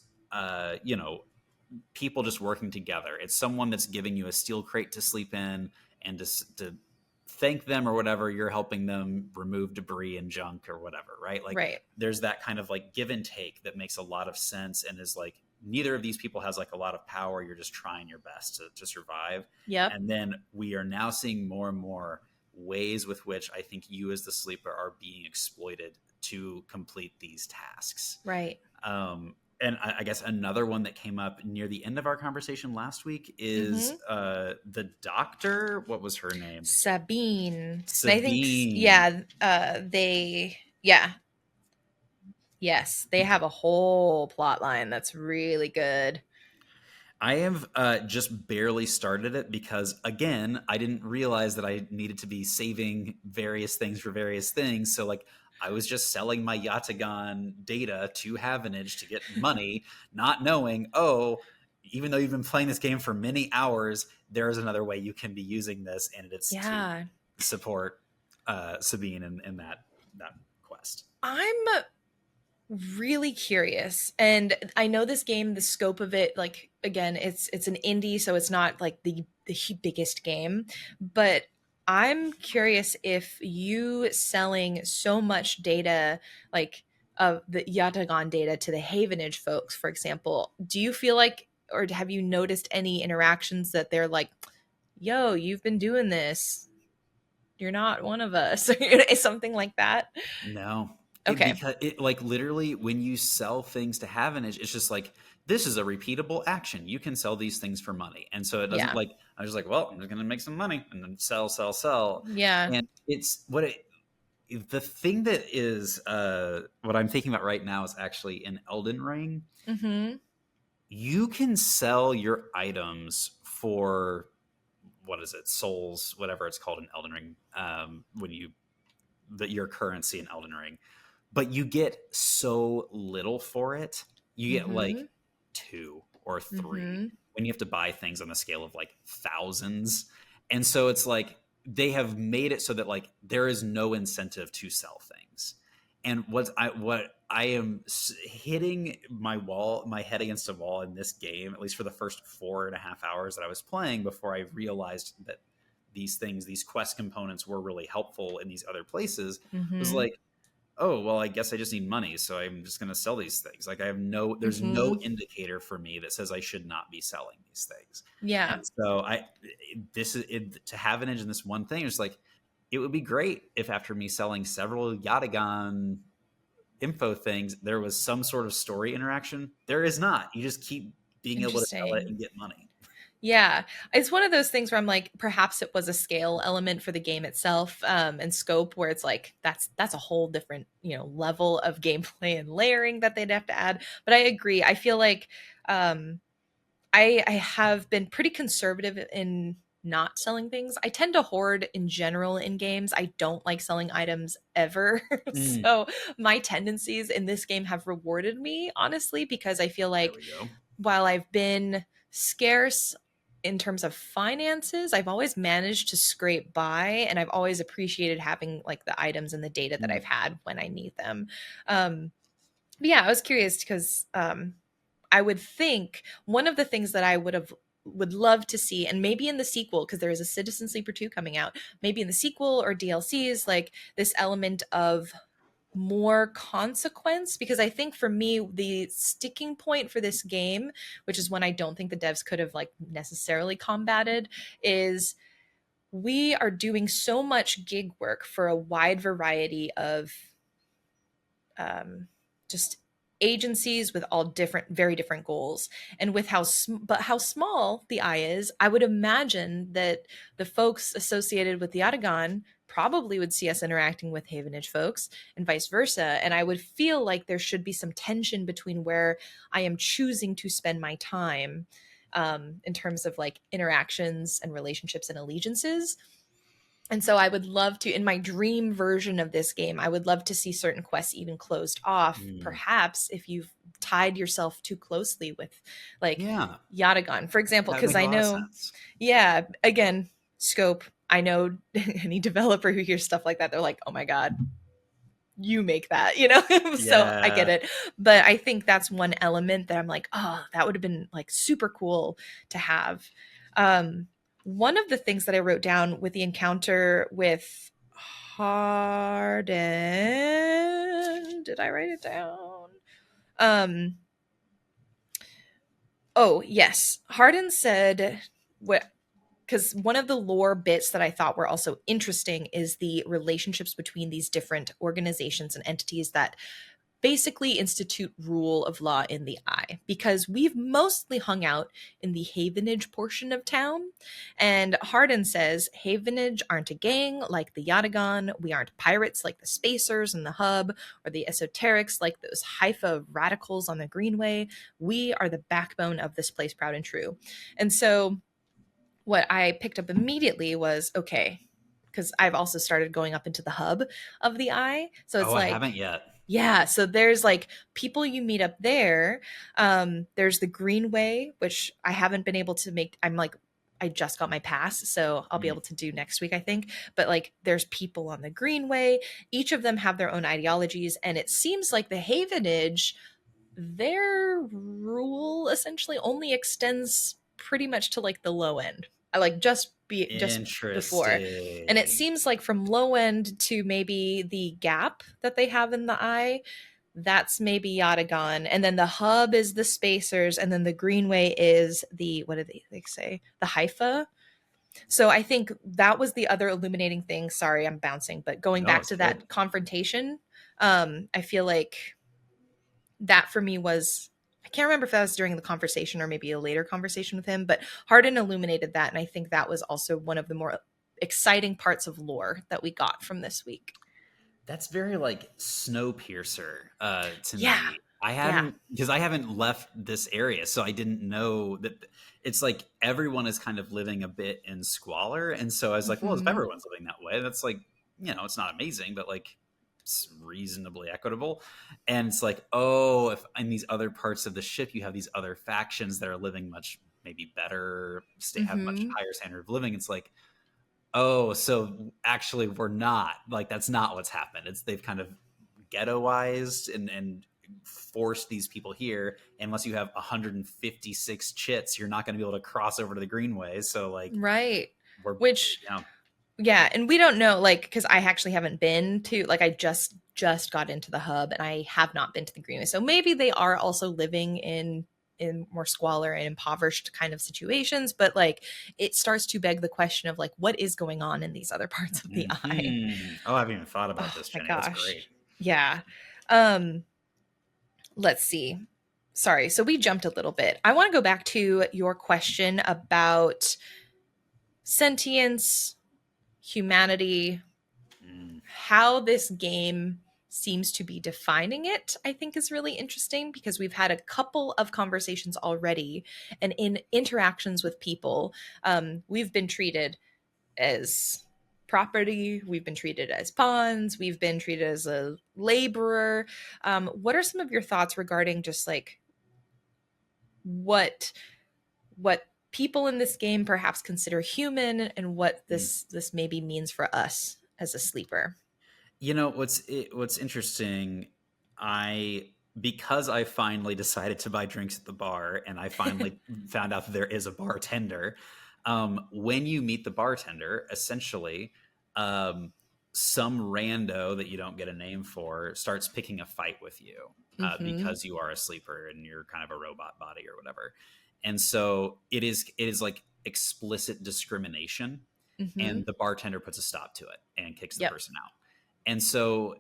people just working together. It's someone that's giving you a steel crate to sleep in, and to thank them or whatever, you're helping them remove debris and junk or whatever, right? Like Right. there's that kind of like give and take that makes a lot of sense, and is like neither of these people has like a lot of power. You're just trying your best to survive. Yep. And then we are now seeing more and more ways with which I think you as the sleeper are being exploited to complete these tasks. Right. And I guess another one that came up near the end of our conversation last week is Mm-hmm. the doctor. What was her name? Sabine. And I think, Sabine. yeah, yeah, yes, they have a whole plot line that's really good. I have just barely started it because, again, I didn't realize that I needed to be saving various things for various things. So, like, I was just selling my Yatagan data to Havenage to get money, not knowing, oh, even though you've been playing this game for many hours, there is another way you can be using this, and it's to Yeah. support Sabine in that quest. I'm really curious. And I know this game, the scope of it, like again, it's an indie, so it's not like the biggest game, but I'm curious if you selling so much data, like of the Yatagan data to the Havenage folks, for example, do you feel like, or have you noticed any interactions that they're like, yo, you've been doing this, you're not one of us, something like that? No, Okay. because it like literally when you sell things to Havenage, it's just like this is a repeatable action. You can sell these things for money, and so it doesn't Yeah. like I was like, well, I'm just gonna make some money and then sell, sell, sell, Yeah. and it's what it. The thing that is what I'm thinking about right now is actually in Elden Ring. Mm-hmm. You can sell your items for what is it, souls, whatever it's called in Elden Ring. When you your currency in Elden Ring, but you get so little for it. You get Mm-hmm. like 2 or 3 Mm-hmm. when you have to buy things on the scale of like thousands. And so it's like they have made it so that like there is no incentive to sell things. And what I am hitting my head against a wall in this game, at least for the first 4.5 hours that I was playing before I realized that these quest components were really helpful in these other places, was Mm-hmm. like, oh, well, I guess I just need money, so I'm just going to sell these things. Like, there's no Hmm. indicator for me that says I should not be selling these things. Yeah, And so to have an edge in this one thing is like, it would be great if after me selling several Yatagan info things, there was some sort of story interaction. There is not. You just keep being able to sell it interesting. and get money. Yeah, it's one of those things where I'm like, perhaps it was a scale element for the game itself, and scope, where it's like that's a whole different level of gameplay and layering that they'd have to add. But I agree. I feel like um, I have been pretty conservative in not selling things. I tend to hoard in general in games. I don't like selling items ever. Mm, So my tendencies in this game have rewarded me, honestly, because I feel there like we go. while I've been scarce in terms of finances, I've always managed to scrape by, and I've always appreciated having like the items and the data that I've Mm. had when I need them. But yeah, I was curious because I would think one of the things that I would love to see, and maybe in the sequel, because there is a Citizen Sleeper 2 coming out, maybe in the sequel or DLCs, like this element of more consequence. Because I think for me, the sticking point for this game, which is one I don't think the devs could have like necessarily combated, is we are doing so much gig work for a wide variety of just agencies with all different, very different goals. And with how small the eye is, I would imagine that the folks associated with the Atagon probably would see us interacting with Havenage folks and vice versa. And I would feel like there should be some tension between where I am choosing to spend my time, in terms of like interactions and relationships and allegiances. And so I would love to, in my dream version of this game, I would love to see certain quests even closed off, Mm. perhaps if you've tied yourself too closely with like Yeah, Yatagon, for example, that would because make a I lot of know, sense. yeah, again, scope. I know any developer who hears stuff like that, they're like, oh my God, you make that, so I get Yeah. it. But I think that's one element that I'm like, oh, that would have been like super cool to have. um One of the things that I wrote down with the encounter with Hardin, did I write it down? um oh yes, Hardin said what, because one of the lore bits that I thought were also interesting is the relationships between these different organizations and entities that basically institute rule of law in the eye, because we've mostly hung out in the Havenage portion of town. And Hardin says Havenage aren't a gang like the Yatagan. We aren't pirates like the Spacers and the Hub, or the esoterics like those Haifa radicals on the Greenway. We are the backbone of this place, proud and true. And so what I picked up immediately was okay, because I've also started going up into the hub of the eye. So it's Oh, I like, haven't yet. yeah, so there's like people you meet up there. There's the Greenway, which I haven't been able to make. I'm like, I just got my pass, so I'll be Mm. able to do next week, I think. But like, there's people on the Greenway. Each of them have their own ideologies, and it seems like the Havenage, their rule essentially only extends pretty much to like the low end. I like just before. And it Interesting. seems like from low end to maybe the gap that they have in the eye, that's maybe Yatagan. And then the hub is the Spacers, and then the Greenway is the, what do they say? The Haifa. So I think that was the other illuminating thing. Sorry, I'm bouncing, but going No, back it's to good. that confrontation, I feel like that for me was, I can't remember if that was during the conversation or maybe a later conversation with him, but Hardin illuminated that. And I think that was also one of the more exciting parts of lore that we got from this week. That's very like Snowpiercer to Yeah. me. I Yeah. hadn't because I haven't left this area, so I didn't know that it's like everyone is kind of living a bit in squalor, and so I was like, well, if Hmm. everyone's living that way, that's like it's not amazing, but like it's reasonably equitable. And it's like, oh, if in these other parts of the ship you have these other factions that are living much maybe better, have much Hmm. higher standard of living, it's like, oh, so actually we're not like that's not what's happened. It's they've kind of ghettoized and forced these people here. Unless you have 156 chits, you're not going to be able to cross over to the Greenway. So like Right. we're Which, yeah Yeah, and we don't know, like, because I actually haven't been to, like, I just got into the hub, and I have not been to the greenway. So maybe they are also living in more squalor and impoverished kind of situations, but like, it starts to beg the question of like, what is going on in these other parts of the eye? Oh, I haven't even thought about Oh this, my Jenny. That's great. gosh. Yeah. Um, let's see. Sorry, so we jumped a little bit. I want to go back to your question about sentience, humanity, Mm, how this game seems to be defining it, I think is really interesting because we've had a couple of conversations already, and in interactions with people, we've been treated as property, we've been treated as pawns, we've been treated as a laborer. What are some of your thoughts regarding just like what what people in this game perhaps consider human, and what mm. this maybe means for us as a sleeper? What's interesting, I because I finally decided to buy drinks at the bar and I finally found out that there is a bartender. When you meet the bartender, essentially, um, some rando that you don't get a name for starts picking a fight with you Mm-hmm. because you are a sleeper and you're kind of a robot body or whatever. And so it is like explicit discrimination, Mm-hmm. and the bartender puts a stop to it and kicks the Yep. person out. And so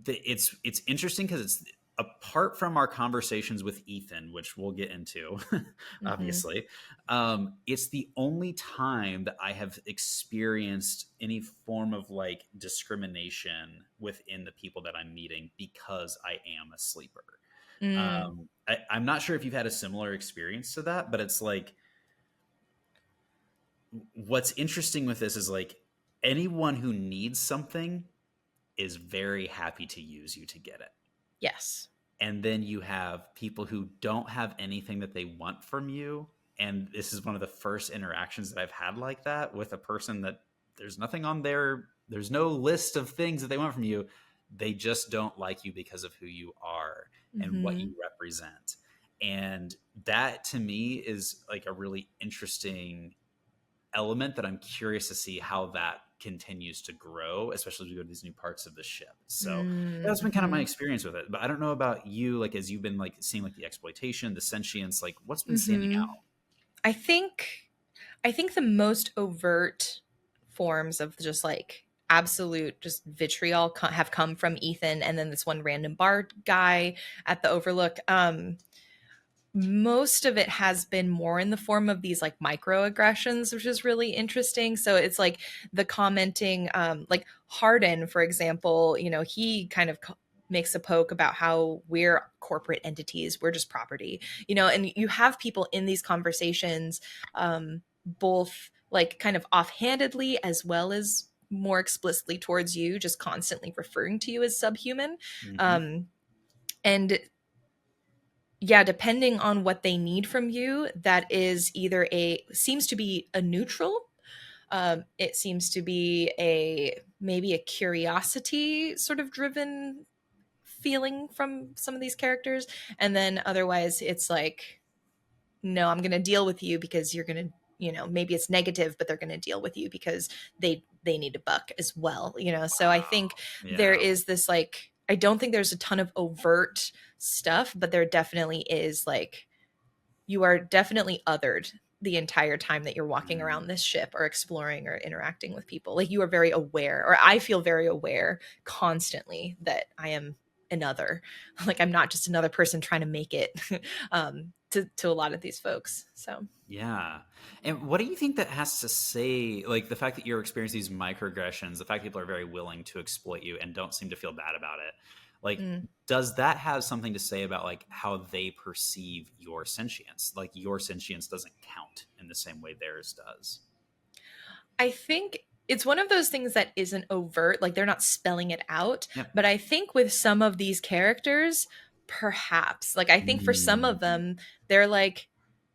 it's interesting because it's apart from our conversations with Ethan, which we'll get into, Mm-hmm. obviously. It's the only time that I have experienced any form of like discrimination within the people that I'm meeting because I am a sleeper. Mm. I'm not sure if you've had a similar experience to that, but it's like what's interesting with this is like anyone who needs something is very happy to use you to get it. Yes. And then you have people who don't have anything that they want from you. And this is one of the first interactions that I've had like that with a person that there's nothing on there's no list of things that they want from you. They just don't like you because of who you are and what Mm-hmm. you represent. And that to me is like a really interesting element that I'm curious to see how that continues to grow, especially as we go to these new parts of the ship. So that's been kind of my Mm-hmm. experience with it. But I don't know about you, like as you've been like seeing like the exploitation, the sentience, like what's been standing Mm-hmm. out? I think I think the most overt forms of just like absolute just vitriol have come from Ethan, and then this one random bar guy at the Overlook. Most of it has been more in the form of these like microaggressions, which is really interesting. So it's like the commenting, like Hardin, for example, he kind of makes a poke about how we're corporate entities, we're just property, and you have people in these conversations, both like kind of offhandedly as well as more explicitly towards you, just constantly referring to you as subhuman. Mm-hmm. And yeah, depending on what they need from you, that is either a seems to be a neutral. It seems to be a maybe a curiosity sort of driven feeling from some of these characters, and then otherwise it's like, no, I'm going to deal with you because you're going to, maybe it's negative, but they're going to deal with you because they need a buck as well, so I Wow. think there Yeah. is this like, I don't think there's a ton of overt stuff, but there definitely is like, you are definitely othered the entire time that you're walking Mm. around this ship or exploring or interacting with people. Like, you are very aware, or I feel very aware constantly that I am another. Like, I'm not just another person trying to make it, to a lot of these folks. So, Yeah. And what do you think that has to say, like the fact that you're experiencing these microaggressions, the fact people are very willing to exploit you and don't seem to feel bad about it? Like, mm. does that have something to say about like how they perceive your sentience? Like your sentience doesn't count in the same way theirs does. I think it's one of those things that isn't overt, like they're not spelling it out. Yep. But I think with some of these characters, perhaps, like, I think for some of Mm. them, they're like,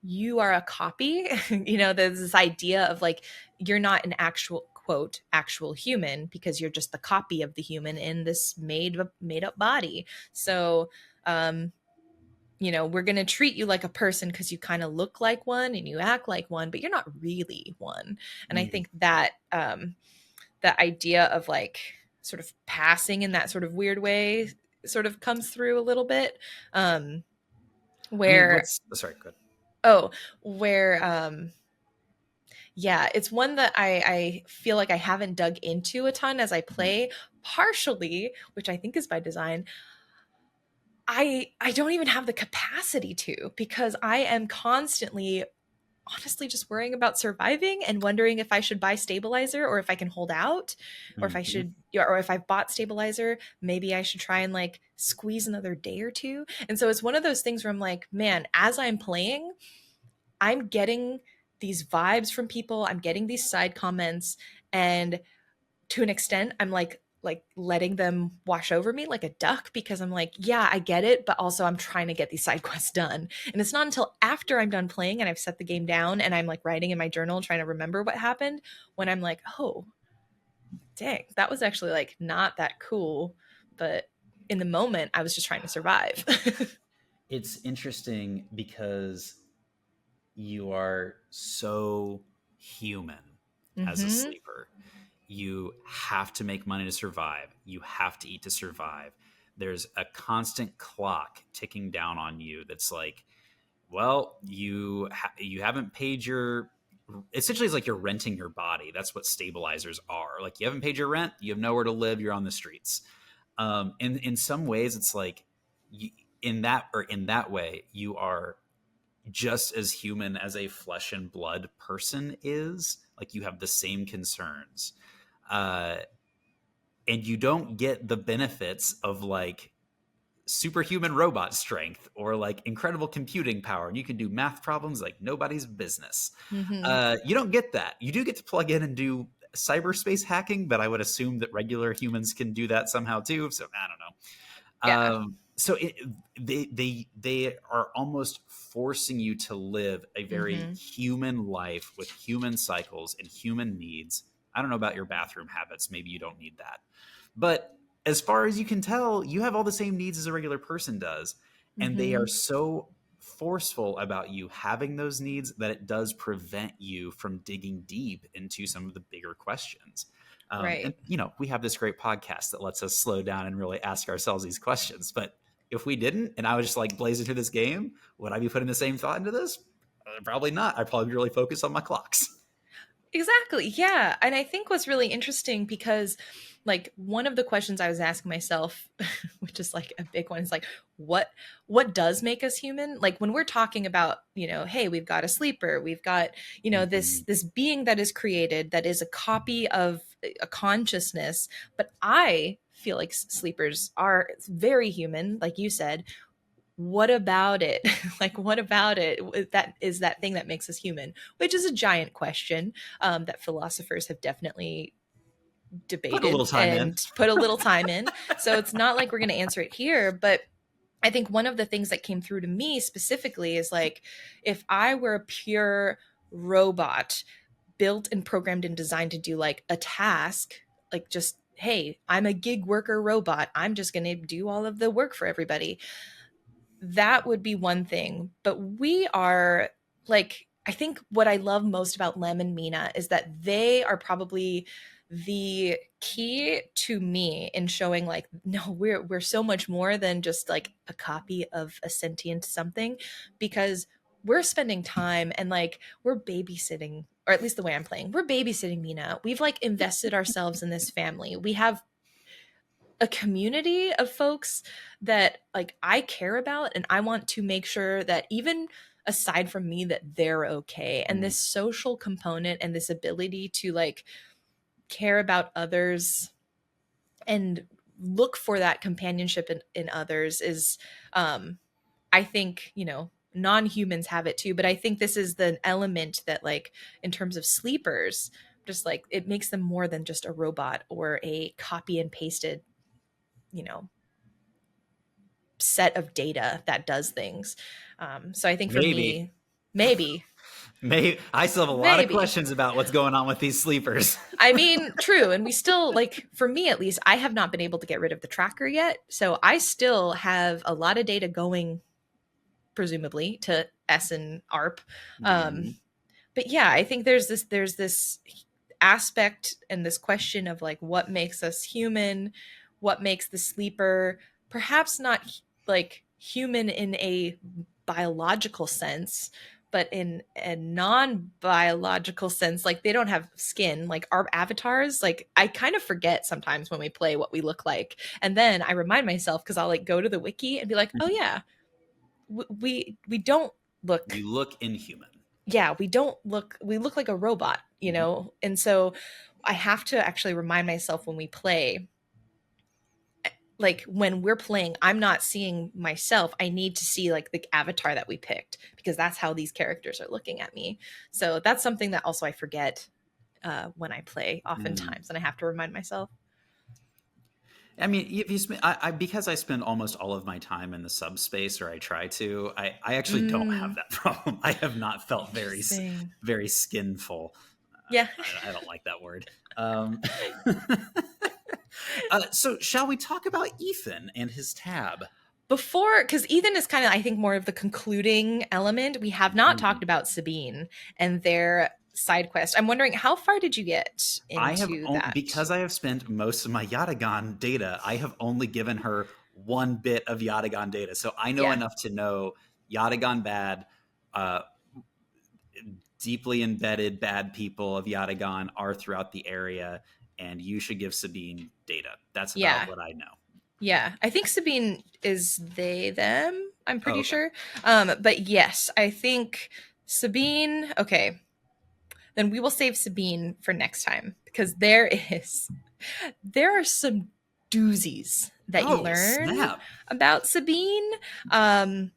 you are a copy. There's this idea of like, you're not an actual, quote, actual human because you're just the copy of the human in this made up body. So, um, we're going to treat you like a person because you kind of look like one and you act like one, but you're not really one. And I Mm. think that the idea of like sort of passing in that sort of weird way sort of comes through a little bit. Um, I mean, where let's sorry, good. oh, where yeah, it's one that I feel like I haven't dug into a ton as I play, partially, which I think is by design. I don't even have the capacity to, because I am constantly honestly just worrying about surviving and wondering if I should buy stabilizer or if I can hold out, or if I Mm-hmm. should, or if I've bought stabilizer, maybe I should try and like squeeze another day or two. And so it's one of those things where I'm like, man, as I'm playing, I'm getting these vibes from people, I'm getting these side comments, and to an extent I'm like letting them wash over me like a duck, because I'm like, yeah, I get it, but also I'm trying to get these side quests done. And it's not until after I'm done playing and I've set the game down and I'm like writing in my journal trying to remember what happened, when I'm like, oh, dang, that was actually like not that cool, but in the moment I was just trying to survive. It's interesting because you are so human as a Mhm. sleeper. You have to make money to survive. You have to eat to survive. There's a constant clock ticking down on you that's like, well, you haven't paid your, essentially it's like you're renting your body. That's what stabilizers are. Like, you haven't paid your rent, you have nowhere to live, you're on the streets. And in some ways it's like, you, in that way you are just as human as a flesh and blood person is. Like, you have the same concerns, uh, and you don't get the benefits of like superhuman robot strength or like incredible computing power and you can do math problems like nobody's business. Mhm. You don't get that. You do get to plug in and do cyberspace hacking, but I would assume that regular humans can do that somehow too, so I don't know. Yeah. So they are almost forcing you to live a very Mhm. human life with human cycles and human needs. I don't know about your bathroom habits. Maybe you don't need that. But as far as you can tell, you have all the same needs as a regular person does. And they are Mhm. so forceful about you having those needs that it does prevent you from digging deep into some of the bigger questions. And Right. you know, we have this great podcast that lets us slow down and really ask ourselves these questions. But if we didn't, and I was just like blazing through this game, would I be putting the same thought into this? Probably not. I'd probably be really focused on my clocks. Exactly. Yeah. And I think what's really interesting, because like one of the questions I was asking myself, which is like a big one, is like what does make us human? Like when we're talking about, hey, we've got a sleeper, we've got, this Mhm. this being that is created that is a copy of a consciousness, but I feel like sleepers are very human, like you said. What about it? Like, what about it that is that thing that makes us human? Which is a giant question, that philosophers have definitely Put a little debated time in. and put a little time in. So it's not like we're going to answer it here, but I think one of the things that came through to me specifically is like, if I were a pure robot built and programmed and designed to do like a task, like just, hey, I'm a gig worker robot, I'm just going to do all of the work for everybody, that would be one thing. But we are like, I think what I love most about Lem and Mina is that they are probably the key to me in showing like, no, we're so much more than just like a copy of a sentient something, because we're spending time and like we're babysitting, or at least the way I'm playing, we're babysitting Mina. We've like invested ourselves in this family. We have a community of folks that like I care about, and I want to make sure that even aside from me, that they're okay. And Mm. this social component and this ability to like care about others and look for that companionship in others is, I think, non-humans have it too, but I think this is the element that like in terms of sleepers, just like it makes them more than just a robot or a copy and pasted, you know set of data that does things. So I think for Maybe. me, maybe, Maybe I still have a lot of maybe. questions about what's going on with these sleepers. I mean, true. And we still, like, for me at least, I have not been able to get rid of the tracker yet. So I still have a lot of data going, presumably, to S and ARP. Um, Mhm. but yeah, I think there's this aspect and this question of like what makes us human, what makes the sleeper perhaps not like human in a biological sense, but in a non-biological sense, like they don't have skin, like our avatars. Like I kind of forget sometimes when we play what we look like, and then I remind myself because I'll like go to the wiki and be like, oh yeah, we don't look, You look inhuman. yeah, we look like a robot, you Mhm. know. And so I have to actually remind myself when we play, like when we're playing, I'm not seeing myself. I need to see like the avatar that we picked because that's how these characters are looking at me. So that's something that also I forget when I play Mm. oftentimes, and I have to remind myself. I mean, if you spend, because I spend almost all of my time in the subspace, or I try to, I actually don't have Mm, that problem. I have not felt interesting. very skinful. Yeah. I don't like that word. Um, so, shall we talk about Ethan and his tab? Before, because Ethan is kind of, I think, more of the concluding element. We have not Mhm. talked about Sabine and their side quest. I'm wondering, how far did you get I have into that? because I have spent most of my Yatagan data. I have only given her one bit of Yatagan data, so I know Yeah. enough to know Yatagan bad. Uh, Deeply embedded bad people of Yatagan are throughout the area, and you should give Sabine data. That's about Yeah. what I know. Yeah. I think Sabine is they, them, I'm Oh, pretty okay. sure. But yes, I think Sabine, okay, then we will save Sabine for next time because there are some doozies that you Oh, learn snap. about Sabine. Um,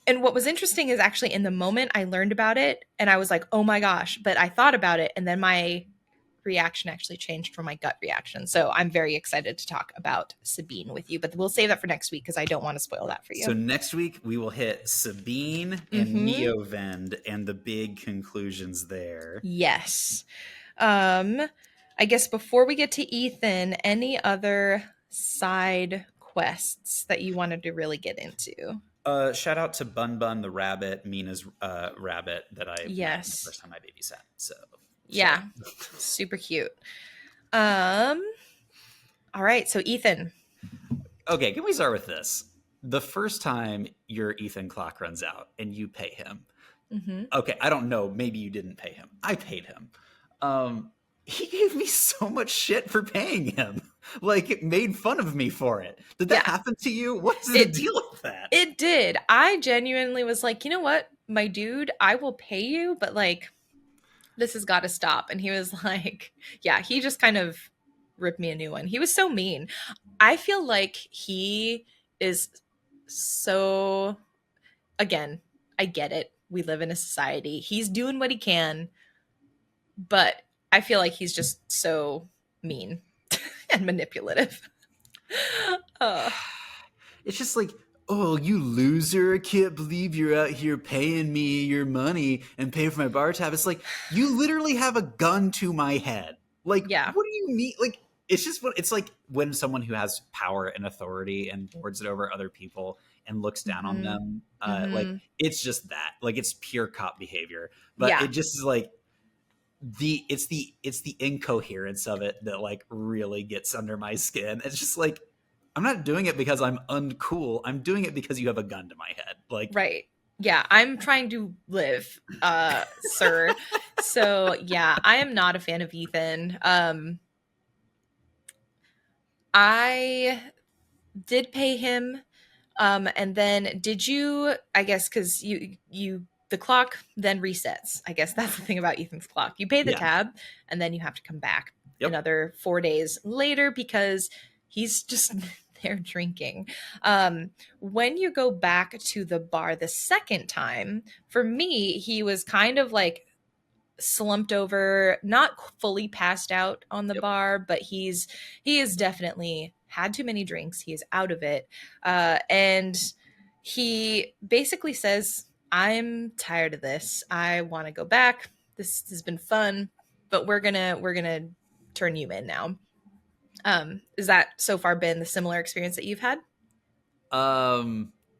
and what was interesting is actually in the moment I learned about it and I was like, oh my gosh, but I thought about it and then my reaction actually changed from my gut reaction. So I'm very excited to talk about Sabine with you, but we'll save that for next week because I don't want to spoil that for So you. next week we will hit Sabine and Mm-hmm. Neovend and the big conclusions there. Yes. Um, I guess before we get to Ethan, any other side quests that you wanted to really get into? Shout out to Bun Bun the rabbit, Mina's rabbit that I met the Yes. first time I babysat. So shout Yeah. out. Super cute. Um, all right, so Ethan. Okay, can we start with this? The first time your Ethan clock runs out and you pay him. Mm-hmm. Okay, I don't know. Maybe you didn't pay him. I paid him. He gave me so much shit for paying him. Like, it made fun of me for it. Did that Yeah, happen to you? What's the it deal with that? it did. I genuinely was like, you know what, my dude, I will pay you, but like this has got to stop. And he was like, yeah, he just kind of ripped me a new one. He was so mean. I feel like he is so, again, I get it. We live in a society. He's doing what he can, but I feel like he's just so mean and manipulative. uh, It's just like, oh, you loser. I can't believe you're out here paying me your money and paying for my bar tab. It's like, you literally have a gun to my head. Like, yeah. what do you mean? Like, it's just what it's like when someone who has power and authority and lords it over other people and looks down on Mm-hmm. them. Like, Mm-hmm. it's just that. Like, it's pure cop behavior. But Yeah. it just is like, it's the incoherence of it that like really gets under my skin. It's just like, I'm not doing it because I'm uncool. I'm doing it because you have a gun to my head. Like, Right. Yeah, I'm trying to live, sir. So yeah, I am not a fan of Ethan. I did pay him. And then did you, I guess, because the clock then resets. I guess that's the thing about Ethan's clock. You pay the yeah, tab and then you have to come back yep. another 4 days later because he's just there drinking. When you go back to the bar the second time, for me, he was kind of like slumped over, not fully passed out on the Yep. bar, but he is definitely had too many drinks. He is out of it. And he basically says, I'm tired of this. I want to go back. This has been fun, but we're gonna turn you in now. Is that so far been the similar experience that you've had?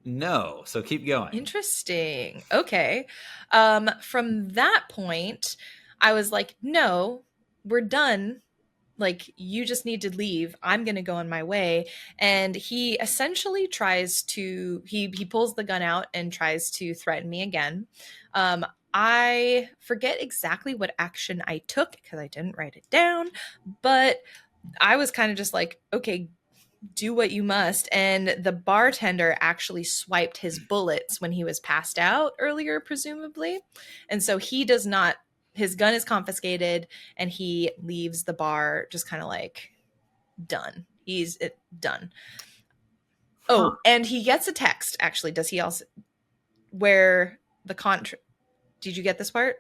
No. So keep going. Interesting. Okay. From that point, I was like, no. we're done. Like, you just need to leave. I'm going to go on my way. And he essentially tries to, he pulls the gun out and tries to threaten me again. I forget exactly what action I took because I didn't write it down, but I was kind of just like, okay, do what you must. And the bartender actually swiped his bullets when he was passed out earlier, presumably. And so he does not, his gun is confiscated and he leaves the bar just kind of like done. He's done. Huh. Oh, and he gets a text actually. Does he also, where the contract, did you get this part?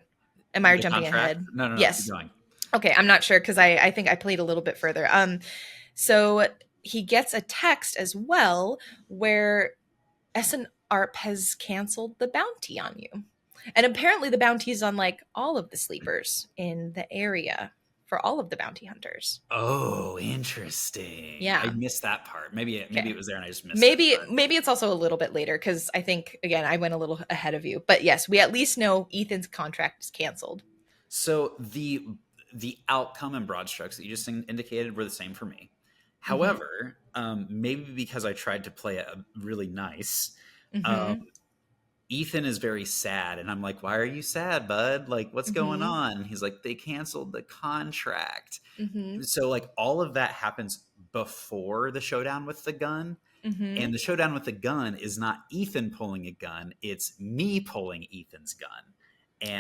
Am I The jumping contract? ahead? No, no, no. Keep Yes. going. Okay, I'm not sure because I think I played a little bit further. So he gets a text as well where SNARP has canceled the bounty on you. And apparently the bounty is on like all of the sleepers in the area for all of the bounty hunters. Oh, interesting. I Yeah. missed that part. Maybe Okay. it was there and I just missed it. Maybe it's also a little bit later because I think again I went a little ahead of you. But yes, we at least know Ethan's contract is canceled. So the outcome and broad strokes that you just indicated were the same for me. Mm-hmm. However, maybe because I tried to play it really nice, um, Mm-hmm. Ethan is very sad, and I'm like, "Why are you sad, bud? Like, what's going Mm-hmm. on?" And he's like, "They canceled the contract." Mm-hmm. So like all of that happens before the showdown with the gun. Mm-hmm. And the showdown with the gun is not Ethan pulling a gun, it's me pulling Ethan's gun.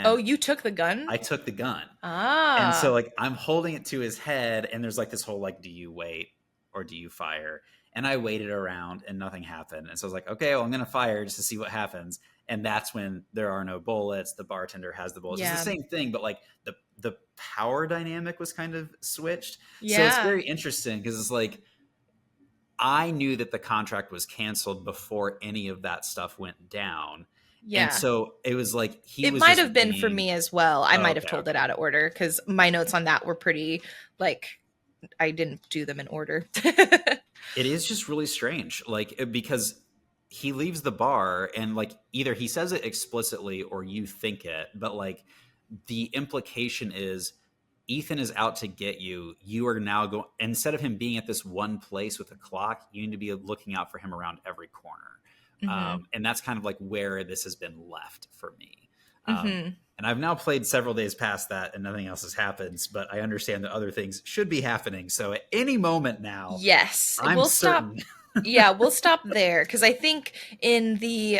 Oh, And you took the gun? I took the gun. And so Ah. like I'm holding it to his head and there's like this whole like do you wait or do you fire? And I waited around and nothing happened. And so I was like, okay, well I'm going to fire just to see what happens. And that's when there are no bullets. The bartender has the bullets. It's the Yeah. same thing, but like the power dynamic was kind of switched. So it's Yeah. very interesting because it's like I knew that the contract was canceled before any of that stuff went down. And Yeah. so it was like he It was might just have been for being me as well. I oh, might have okay, told it okay. out of order because my notes on that were pretty like I didn't do them in order. It is just really strange, like because he leaves the bar and like either he says it explicitly or you think it, but like the implication is Ethan is out to get you. You are now going instead of him being at this one place with a clock, you need to be looking out for him around every corner. Mm-hmm. And that's kind of like where this has been left for me. Mm-hmm. And I've now played several days past that and nothing else has happened, but I understand that other things should be happening. So at any moment now, Yes. I'm We'll stop. certain. Yeah, we'll stop there because I think in the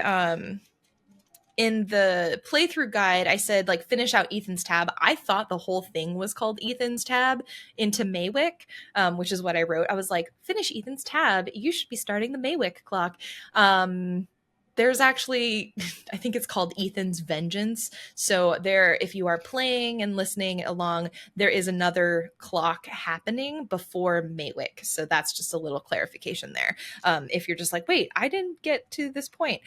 playthrough guide, I said like finish out Ethan's tab. I thought the whole thing was called Ethan's tab into Maywick, which is what I wrote. I was like, finish Ethan's tab. You should be starting the Maywick clock. There's actually, I think it's called Ethan's Vengeance. So there, if you are playing and listening along, there is another clock happening before Maywick. So that's just a little clarification there. If you're just like, wait, I didn't get to this point.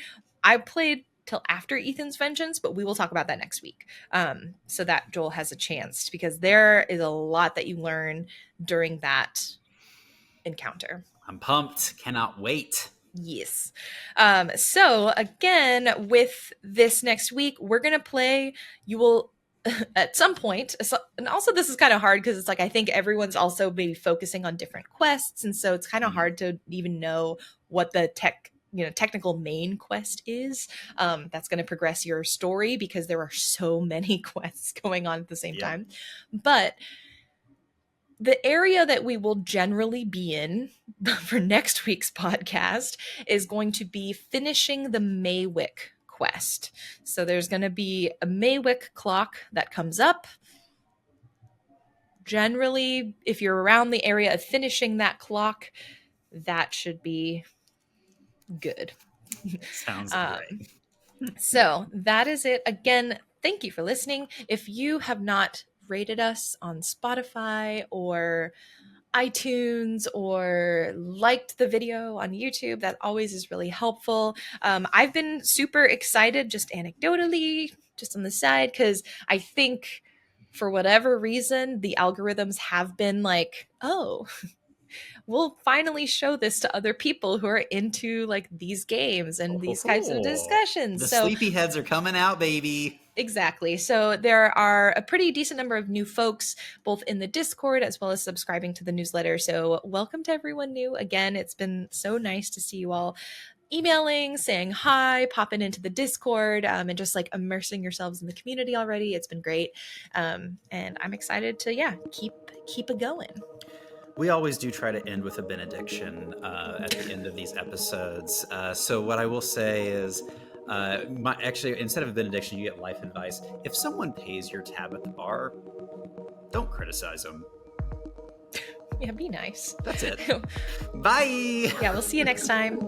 I played till after Ethan's Vengeance, but we will talk about that next week. So that Joel has a chance because there is a lot that you learn during that encounter. I'm pumped. Cannot wait. Yes. So again, with this next week, we're gonna play. You will at some point, and also this is kind of hard because it's like I think everyone's also maybe focusing on different quests, and so it's kind of hard to even know what the technical main quest is that's going to progress your story because there are so many quests going on at the same Yep. time. But the area that we will generally be in for next week's podcast is going to be finishing the Maywick quest. So there's going to be a Maywick clock that comes up. Generally, if you're around the area of finishing that clock, that should be good. Sounds um, great. So that is it. Again, thank you for listening. If you have not rated us on Spotify or iTunes or liked the video on YouTube, that always is really helpful. I've been super excited, just anecdotally, just on the side, because I think for whatever reason, the algorithms have been like, oh, we'll finally show this to other people who are into like these games and these kinds of Oh, discussions. the So sleepyheads are coming out, baby. exactly. So there are a pretty decent number of new folks, both in the Discord as well as subscribing to the newsletter. So welcome to everyone new. Again, it's been so nice to see you all emailing, saying hi, popping into the Discord, and just like immersing yourselves in the community already. It's been great. And I'm excited to, keep it going. We always do try to end with a benediction at the end of these episodes. So what I will say is, actually, instead of a benediction, you get life advice. If someone pays your tab at the bar, don't criticize them. Yeah, be nice. That's it. Bye. Yeah, we'll see you next time.